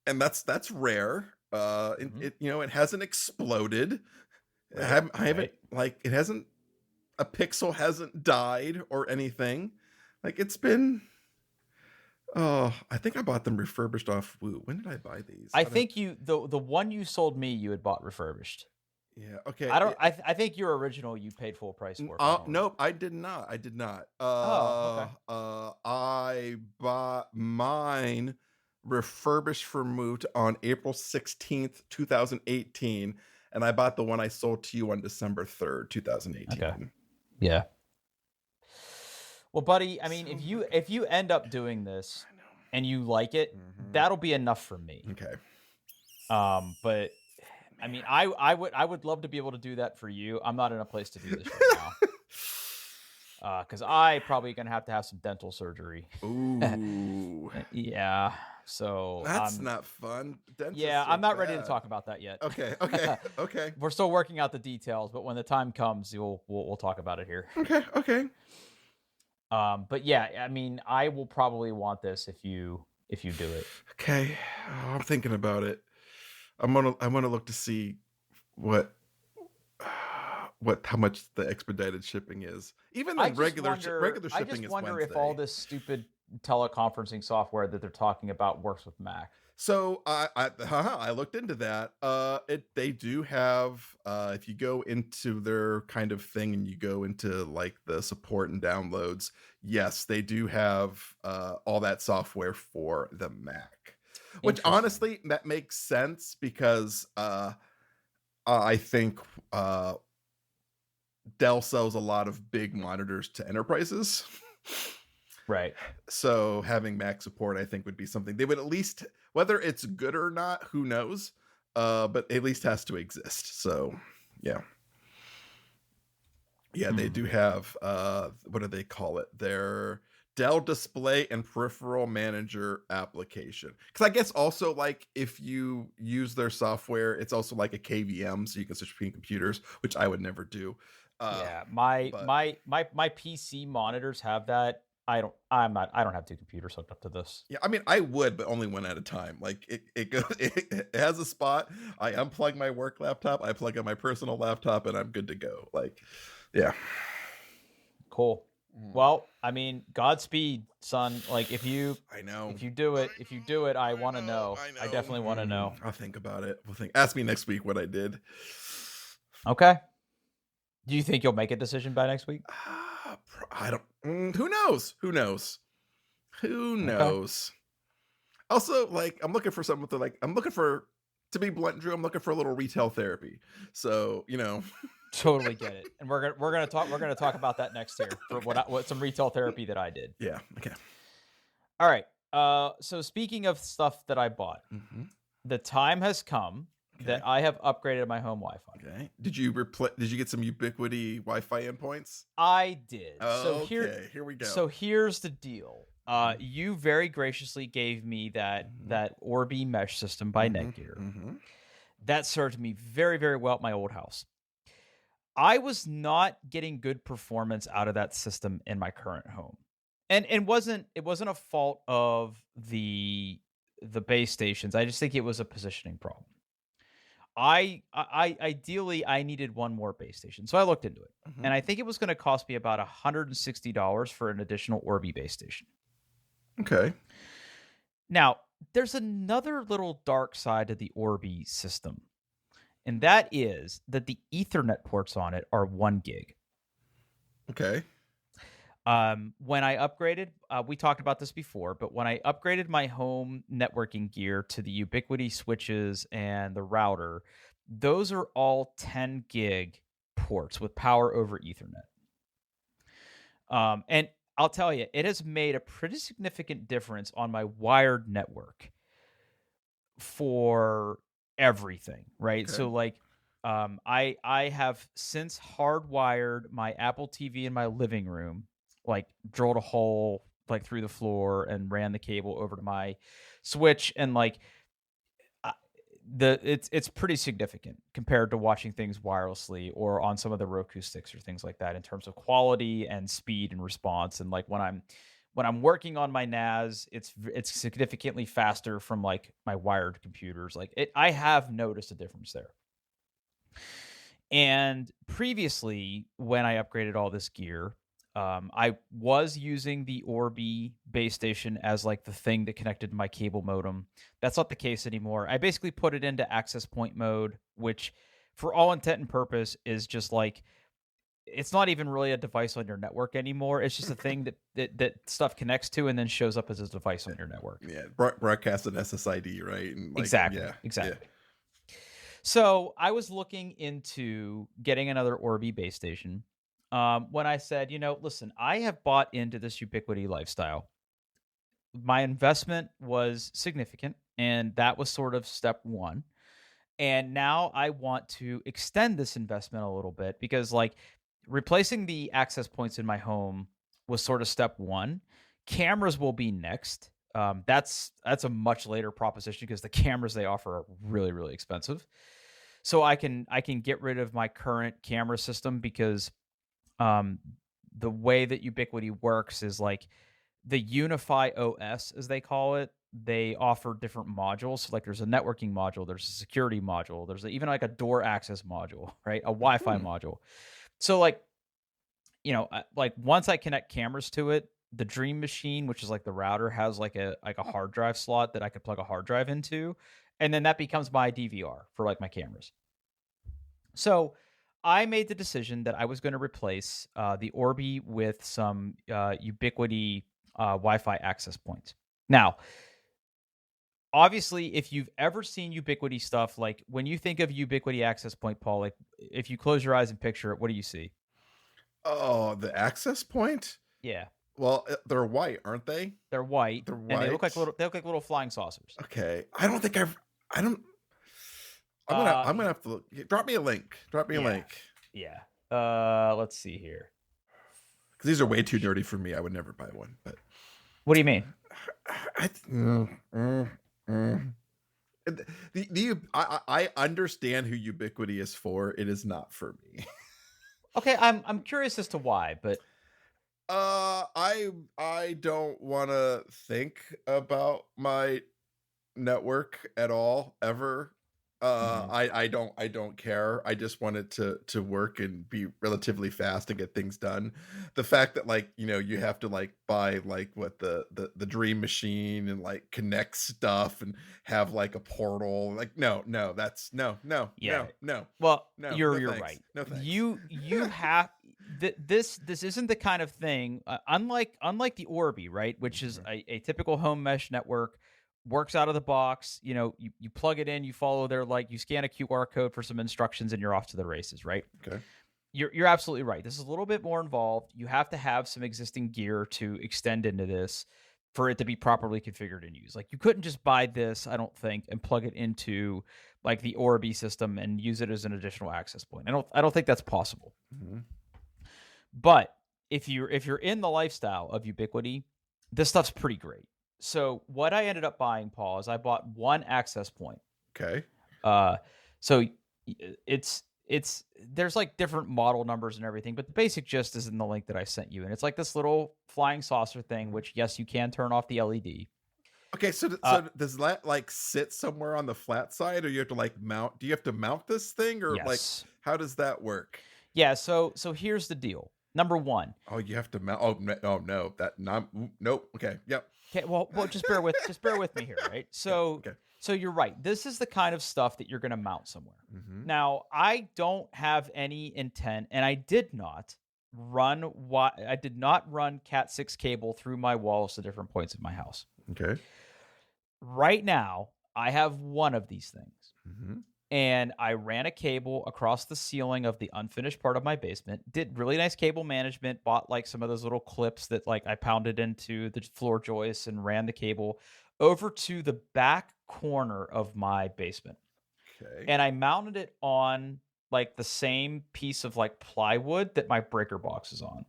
and that's rare. It hasn't exploded. Right. I haven't like it hasn't a pixel hasn't died or anything. Like it's been. Oh, I think I bought them refurbished off Woo. When did I buy these? I think the one you sold me, you had bought refurbished. Yeah. Okay. I think your original you paid full price for. Nope. I did not. Okay. I bought mine refurbished from Moot on April 16th, 2018, and I bought the one I sold to you on December 3rd, 2018. Okay. Yeah. Well, buddy, I mean, if you end up doing this and you like it, that'll be enough for me. Okay. But I mean, I would love to be able to do that for you. I'm not in a place to do this right now. Because I probably gonna have to have some dental surgery. Ooh. Yeah. So that's not fun. Yeah, I'm not ready to talk about that yet. Okay. We're still working out the details, but when the time comes, we'll talk about it here. Okay. But yeah, I mean, I will probably want this if you do it. Okay. Oh, I'm thinking about it. I want to look to see how much the expedited shipping is. Even the regular shipping is Wednesday. I just wonder if all this stupid teleconferencing software that they're talking about works with Mac. So I looked into that. They do have if you go into their kind of thing and you go into like the support and downloads, yes, they do have all that software for the Mac. Which honestly, that makes sense because I think Dell sells a lot of big monitors to enterprises. Right. So having Mac support, I think, would be something they would at least, whether it's good or not, who knows? But at least has to exist. So yeah. Yeah, they do have what do they call it? Their Dell Display and Peripheral Manager application. Because I guess also like if you use their software, it's also like a KVM, so you can switch between computers, which I would never do. Yeah, my But my PC monitors have that. I don't have two computers hooked up to this. yeah, I mean, I would, but only one at a time. Like it goes, it has a spot. I unplug my work laptop, I plug in my personal laptop, and I'm good to go. Like, yeah. Cool. Mm. Well, I mean, Godspeed, son. Like if you I do it, I want to know. I definitely want to know. I'll think about it. We'll think. Ask me next week what I did. Okay. Do you think you'll make a decision by next week? I don't. Who knows? Who knows? Who knows? Also, like, I'm looking for something to be blunt, Drew. I'm looking for a little retail therapy. So, Totally get it. And we're gonna talk about that next year for what some retail therapy that I did. Yeah. Okay. All right. So speaking of stuff that I bought, the time has come that I have upgraded my home Wi-Fi. Okay. Did you get some Ubiquiti Wi-Fi endpoints? I did. Oh, so here we go. So here's the deal. You very graciously gave me that Orbi mesh system by Netgear. That served me very, very well at my old house. I was not getting good performance out of that system in my current home. And it wasn't a fault of the base stations. I just think it was a positioning problem. I ideally I needed one more base station. So I looked into it. And I think it was going to cost me about $160 for an additional Orbi base station. Okay. Now, there's another little dark side to the Orbi system. And that is that the Ethernet ports on it are 1 gig. Okay. When I upgraded, we talked about this before, but when I upgraded my home networking gear to the Ubiquiti switches and the router, those are all 10 gig ports with power over Ethernet. And I'll tell you, it has made a pretty significant difference on my wired network for everything, right? Okay. So like I have since hardwired my Apple TV in my living room, like drilled a hole like through the floor and ran the cable over to my switch, and like it's pretty significant compared to watching things wirelessly or on some of the Roku sticks or things like that in terms of quality and speed and response. And like when I'm working on my NAS, it's significantly faster from like my wired computers. Like I have noticed a difference there. And previously, when I upgraded all this gear, I was using the Orbi base station as like the thing that connected to my cable modem. That's not the case anymore. I basically put it into access point mode, which for all intent and purpose is just like, it's not even really a device on your network anymore. It's just a thing that stuff connects to and then shows up as a device on your network. Yeah, broadcast an SSID, right? And like, exactly. Yeah. So I was looking into getting another Orbi base station when I said, listen, I have bought into this Ubiquiti lifestyle. My investment was significant, and that was sort of step one. And now I want to extend this investment a little bit because like replacing the access points in my home was sort of step one. Cameras will be next. That's a much later proposition because the cameras they offer are really, really expensive. So I can get rid of my current camera system because the way that Ubiquiti works is like the Unify OS, as they call it. They offer different modules. So like there's a networking module, there's a security module, there's even like a door access module, right? A Wi-Fi module. So like, like once I connect cameras to it, the Dream Machine, which is like the router, has like a hard drive slot that I could plug a hard drive into, and then that becomes my DVR for like my cameras. So I made the decision that I was going to replace the Orbi with some Ubiquiti Wi-Fi access points. Now, obviously, if you've ever seen Ubiquiti stuff, like when you think of Ubiquiti access point, Paul, like if you close your eyes and picture it, what do you see? Oh, the access point? Yeah. Well, they're white, aren't they? They're white. They're white. And they look like little flying saucers. Okay. I'm gonna have to look. Drop me a link. Yeah. Let's see here. because these are way too nerdy for me. I would never buy one. But What do you mean? I understand who Ubiquiti is for. It is not for me. Okay, I'm curious as to why, but I don't want to think about my network at all ever. I don't care. I just want it to work and be relatively fast and get things done. The fact that, like, you know, you have to like buy like what the Dream Machine and like connect stuff and have like a portal, like no, that's no. Well, No, you're no thanks. right. No thanks. You have this isn't the kind of thing, unlike the Orbi, right, which is a typical home mesh network. Works out of the box. You know, you plug it in, you follow their, like, you scan a QR code for some instructions, and you're off to the races, right? Okay. You're absolutely right. This is a little bit more involved. You have to have some existing gear to extend into this for it to be properly configured and used. Like, you couldn't just buy this, I don't think, and plug it into like the Orbi system and use it as an additional access point. I don't think that's possible. Mm-hmm. But if you're in the lifestyle of Ubiquiti, this stuff's pretty great. So what I ended up buying, Paul, is I bought one access point. Okay. So it's there's like different model numbers and everything, but the basic gist is in the link that I sent you, and it's like this little flying saucer thing. Which, yes, you can turn off the LED. Okay, so does that like sit somewhere on the flat side, or you have to like mount? Do you have to mount this thing, or Yes. like how does that work? Yeah. So here's the deal. Number one. Oh, you have to mount. Oh no, that not. Nope. Okay. Yep. Okay, well, just bear with me here, right? So, Okay. So you're right. This is the kind of stuff that you're going to mount somewhere. Mm-hmm. Now, I don't have any intent, and I did not run Cat 6 cable through my walls to different points of my house. Okay. Right now, I have one of these things. Mm-hmm. And I ran a cable across the ceiling of the unfinished part of my basement, did really nice cable management, bought like some of those little clips that like I pounded into the floor joists and ran the cable over to the back corner of my basement. Okay. And I mounted it on like the same piece of like plywood that my breaker box is on.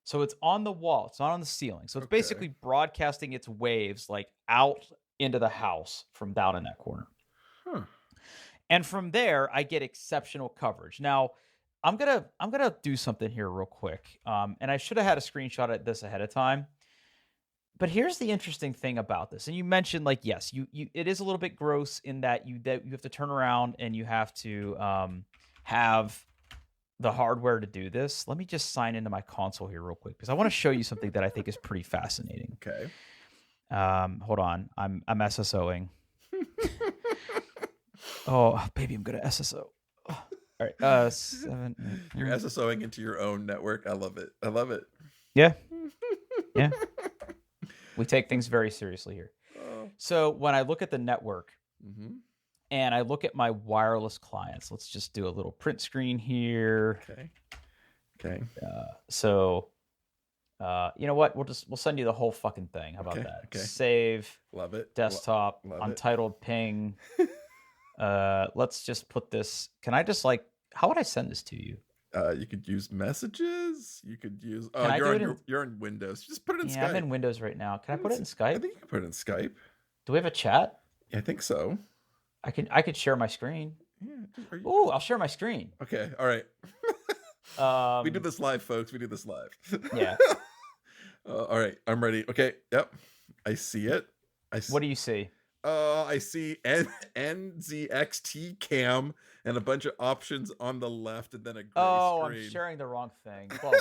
So it's on the wall. It's not on the ceiling. So it's basically broadcasting its waves like out into the house from down in that corner. Huh. And from there, I get exceptional coverage. Now, I'm gonna do something here real quick, and I should have had a screenshot of this ahead of time. But here's the interesting thing about this, and you mentioned like yes, you it is a little bit gross in that you have to turn around and you have to have the hardware to do this. Let me just sign into my console here real quick because I want to show you something that I think is pretty fascinating. Okay. Hold on, I'm SSOing. Oh, baby, I'm gonna SSO. All right, 7. You're SSOing into your own network. I love it. I love it. Yeah, yeah. We take things very seriously here. Oh. So when I look at the network Mm-hmm. and I look at my wireless clients, let's just do a little print screen here. Okay. Okay. So, you know what? We'll send you the whole fucking thing. How about that? Okay. Save. Love it. Desktop. Love it. Untitled ping. Let's just put this. Can I just like? How would I send this to you? You could use messages. You could use. Oh, Can I do it you're in Windows. Just put it in Skype. Yeah, I'm in Windows right now. Can I put it in Skype? I think you can put it in Skype. Do we have a chat? Yeah, I think so. I could share my screen. Yeah. Ooh, I'll share my screen. Okay. All right. We do this live, folks. We do this live. Yeah. All right. I'm ready. Okay. Yep. I see it. What do you see? I see NZXT cam and a bunch of options on the left, and then a gray screen. I'm sharing the wrong thing. Well,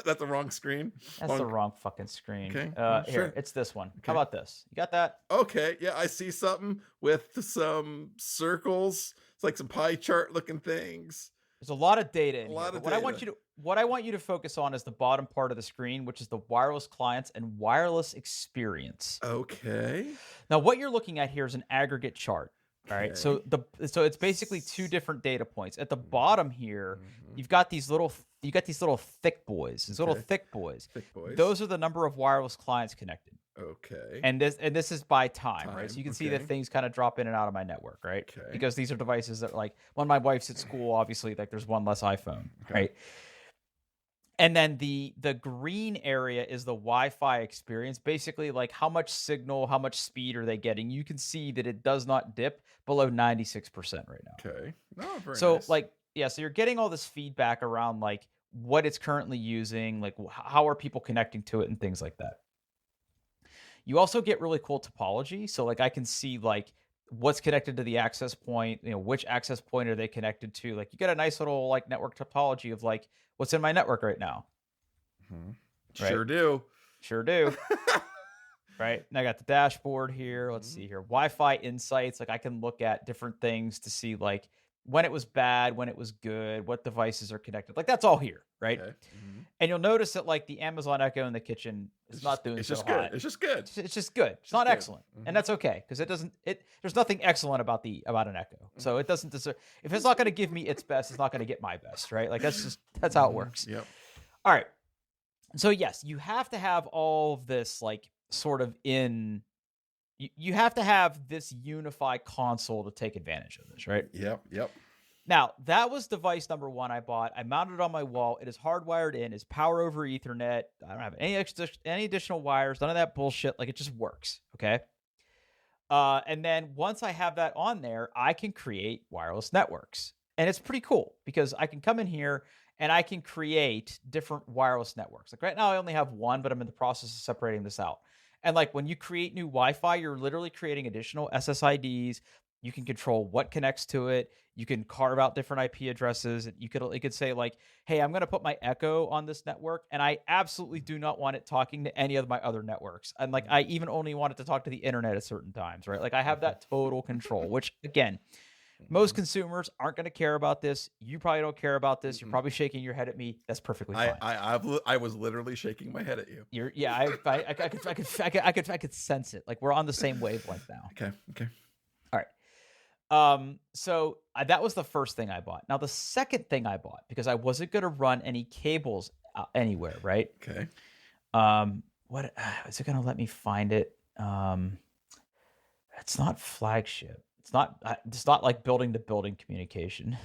That's the wrong screen. that's the wrong fucking screen. Okay, Here, sure. it's this one. Okay. How about this? You got that? Okay, yeah, I see something with some circles. It's like some pie chart looking things. There's a lot of data in A lot here. of What I want you to focus on is the bottom part of the screen, which is the wireless clients and wireless experience. Okay. Now, what you're looking at here is an aggregate chart. All right. So it's basically two different data points. At the bottom here, you've got these little thick boys. These little Okay. thick boys. Thick boys. Those are the number of wireless clients connected. Okay. And this is by time, right? So you can see that okay. things kind of drop in and out of my network, right? Okay. Because these are devices that, like, when my wife's at school, obviously, like, there's one less iPhone, right? And then the green area is the Wi-Fi experience. Basically, like how much signal, how much speed are they getting? You can see that it does not dip below 96% right now. Okay. Oh, very So nice. like, yeah, so you're getting all this feedback around like what it's currently using, like how are people connecting to it and things like that. You also get really cool topology. So like I can see like what's connected to the access point, which access point are they connected to? Like you get a nice little like network topology of like what's in my network right now. Right? Sure do. Sure do. Right. And I got the dashboard here. Let's see here. Wi-Fi insights. Like I can look at different things to see like when it was bad, when it was good, what devices are connected. Like that's all here. Right. Okay. And you'll notice that like the Amazon Echo in the kitchen is not doing It's so just hot. good. It's just good. It's just good. It's not good. excellent. And that's okay. Because there's nothing excellent about an Echo. So it doesn't deserve, if it's not going to give me its best, it's not going to get my best. Right. Like that's how it works. Yep. All right. So yes, you have to have all of this like sort of you have to have this unified console to take advantage of this, right? Yep. Now, that was device number 1 I bought. I mounted it on my wall. It is hardwired in. It's power over Ethernet. I don't have any additional wires, none of that bullshit. Like, it just works, okay? And then once I have that on there, I can create wireless networks. And it's pretty cool because I can come in here and I can create different wireless networks. Like right now, I only have one, but I'm in the process of separating this out. And like when you create new Wi-Fi, you're literally creating additional SSIDs. You can control what connects to it. You can carve out different IP addresses. It could say like, hey, I'm going to put my Echo on this network, and I absolutely do not want it talking to any of my other networks. And like, I even only want it to talk to the internet at certain times, right? Like I have that total control, which again, most consumers aren't going to care about this. You probably don't care about this. You're probably shaking your head at me. That's perfectly fine. I was literally shaking my head at you. I could sense it. Like we're on the same wavelength now. Okay. All right. So that was the first thing I bought. Now the second thing I bought, because I wasn't going to run any cables anywhere, right? Okay. What is it going to let me find it? It's not Flagship. It's not like building to building communication.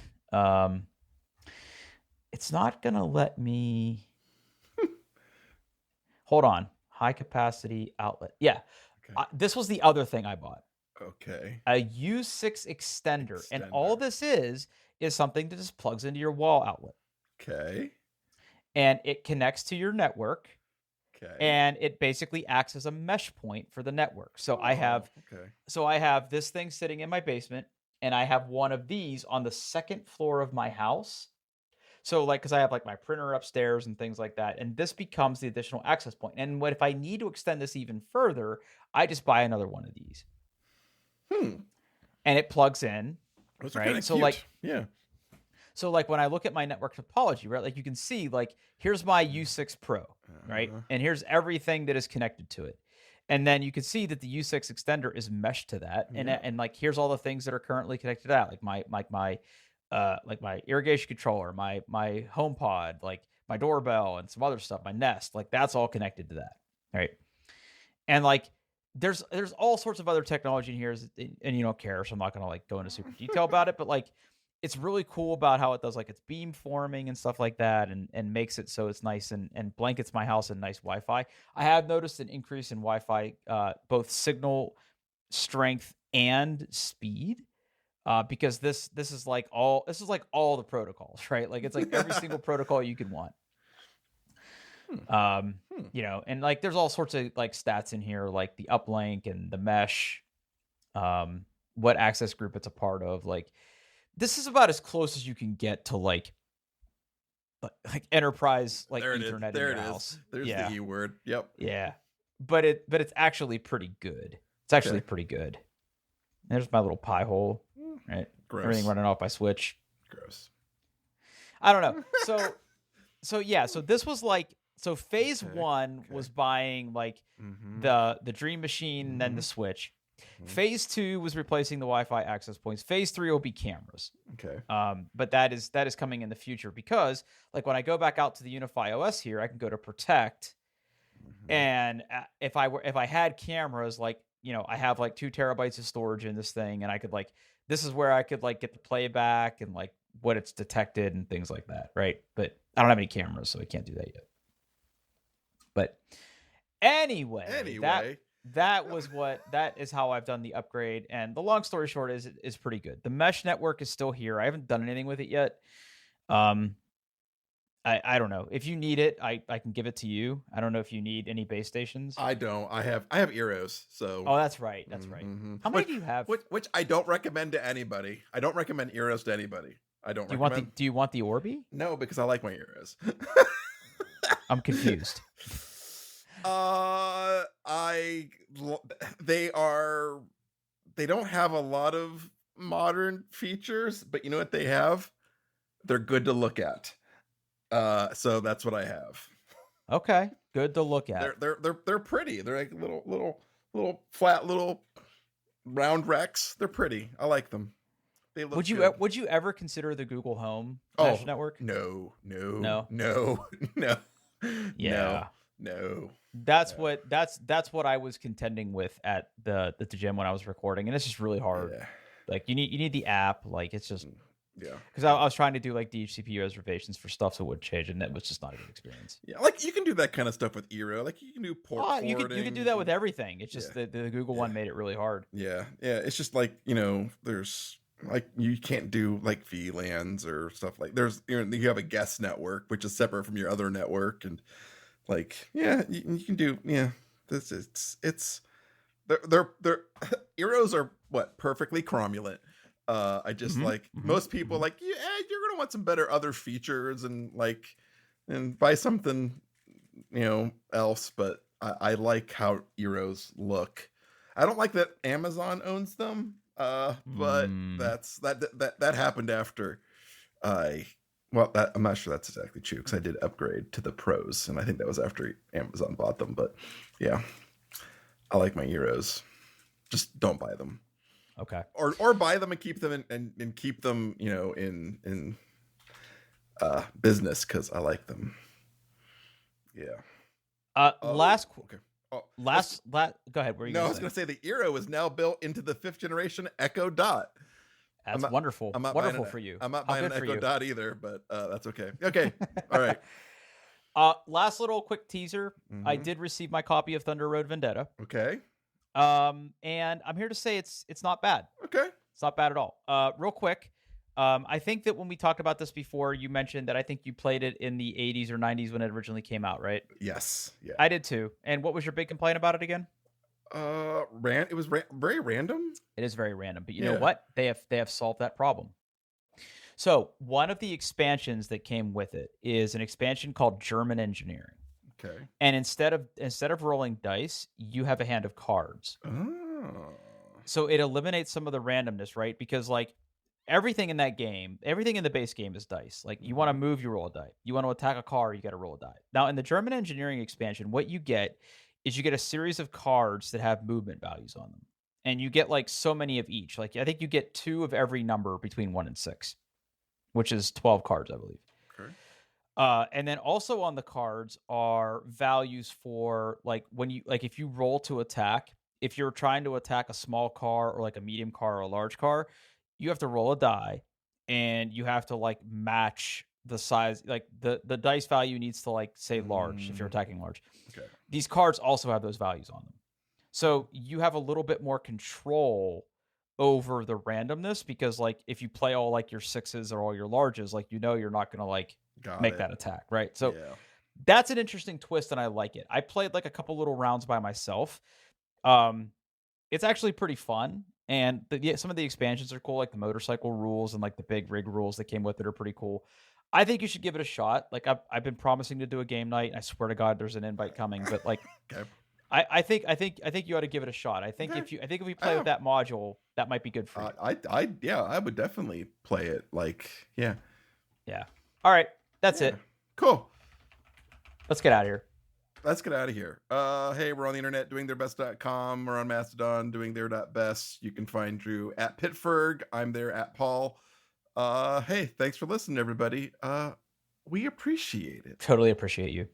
It's not going to let me. Hold on. High capacity outlet. Yeah. Okay. This was the other thing I bought. Okay. A U6 extender. And all this is something that just plugs into your wall outlet. Okay. And it connects to your network. Okay. And it basically acts as a mesh point for the network. So I have this thing sitting in my basement, and I have one of these on the second floor of my house. So like, because I have like my printer upstairs and things like that, and this becomes the additional access point. And what if I need to extend this even further, I just buy another one of these. And it plugs in. Those right. So cute. like, yeah. So like when I look at my network topology, right, like you can see like here's my U6 Pro, right? And here's everything that is connected to it. And then you can see that the U6 extender is meshed to that. And like here's all the things that are currently connected to that, like my irrigation controller, my home pod, like my doorbell and some other stuff, my Nest, like that's all connected to that. Right. And like there's all sorts of other technology in here, and you don't care, so I'm not gonna like go into super detail about it, but like it's really cool about how it does like its beam forming and stuff like that, and makes it so it's nice and blankets my house in nice Wi-Fi. I have noticed an increase in Wi-Fi, both signal strength and speed, because this is like all the protocols, right? Like it's like every single protocol you could want. And like there's all sorts of like stats in here, like the uplink and the mesh, what access group it's a part of, like. This is about as close as you can get to like enterprise like Ethernet in your house. There's the E word. Yep. Yeah, but it's actually pretty good. It's actually pretty good. There's my little pie hole. Right. Gross. Everything running off my switch. Gross. I don't know. So yeah. So this was like phase 1 was buying like the Dream Machine and then the Switch. Phase 2 was replacing the Wi-Fi access points. Phase 3 will be cameras. Okay. But that is coming in the future, because like when I go back out to the Unify OS here, I can go to Protect, and if I had cameras, like I have like 2 terabytes of storage in this thing, and I could like this is where I could like get the playback and like what it's detected and things like that, right? But I don't have any cameras, so I can't do that yet. But anyway, that is how I've done the upgrade. And the long story short is pretty good. The mesh network is still here. I haven't done anything with it yet. I don't know if you need it. I can give it to you. I don't know if you need any base stations. I don't. I have Eros. So. Oh, that's right. That's right. How many do you have? Which I don't recommend to anybody. I don't recommend Eros to anybody. I don't. Do you want the Orbi? No, because I like my Eros. I'm confused. They don't have a lot of modern features, but you know what they have? They're good to look at. So that's what I have. Okay, good to look at. They're pretty. They're like little flat little round Rex. They're pretty. I like them. They look Would you ever consider the Google Home mesh network? No. Yeah. No. That's what I was contending with at the gym when I was recording, and it's just really hard. Yeah. Like you need the app. Like it's just yeah. Because I was trying to do like DHCP reservations for stuff so it would change, and that was just not a good experience. Yeah, like you can do that kind of stuff with Eero. Like you can do port forwarding. You can do that with everything. It's just the Google one made it really hard. Yeah. It's just like there's like you can't do like VLANs or stuff like you have a guest network which is separate from your other network, and like you can do this it's they're Eeros are perfectly cromulent. I just most people like you're gonna want some better other features and buy something else, but I like how Eeros look. I don't like that Amazon owns them, but that happened after I'm not sure that's exactly true because I did upgrade to the Pros, and I think that was after Amazon bought them. But yeah, I like my Eeros. Just don't buy them. Okay. Or buy them and keep them and keep them in business because I like them. Yeah. Okay. Go ahead. I was going to say the Eero is now built into the 5th generation Echo Dot. That's wonderful. Wonderful for you. I'm not buying an Echo Dot either, but that's okay. Okay. All right. Last little quick teaser. Mm-hmm. I did receive my copy of Thunder Road Vendetta. Okay. And I'm here to say it's not bad. Okay. It's not bad at all. Real quick. I think that when we talked about this before, you mentioned that I think you played it in the 80s or 90s when it originally came out, right? Yes. Yeah. I did too. And what was your big complaint about it again? It was very random. It is very random, but you know what? They have solved that problem. So one of the expansions that came with it is an expansion called German Engineering. Okay. And instead of rolling dice, you have a hand of cards. Oh. So it eliminates some of the randomness, right? Because everything in that game, everything in the base game is dice. Like you want to move, you roll a die. You want to attack a car, you got to roll a die. Now in the German Engineering expansion, what you get is you get a series of cards that have movement values on them. And you get so many of each. I think you get 2 of every number between 1 and 6, which is 12 cards, I believe. Okay. And then also on the cards are values for when you if you roll to attack, if you're trying to attack a small car or a medium car or a large car, you have to roll a die and you have to match the size. The dice value needs to say large if you're attacking large. Okay. These cards also have those values on them. So you have a little bit more control over the randomness because if you play all your 6s or all your larges, you're not going to make that attack, right? So that's an interesting twist and I like it. I played a couple little rounds by myself. It's actually pretty fun. And some of the expansions are cool, like the motorcycle rules and the big rig rules that came with it are pretty cool. I think you should give it a shot. I've been promising to do a game night. And I swear to God, there's an invite coming. But okay. I think you ought to give it a shot. I think if we play with that module, that might be good for you. I would definitely play it. Yeah. All right, that's it. Cool. Let's get out of here. Hey, we're on the internet, doingtheirbest.com. We're on Mastodon, doingtheir.best. You can find Drew at Pittsburgh. I'm there at Paul. Hey, thanks for listening, everybody. We appreciate it. Totally appreciate you.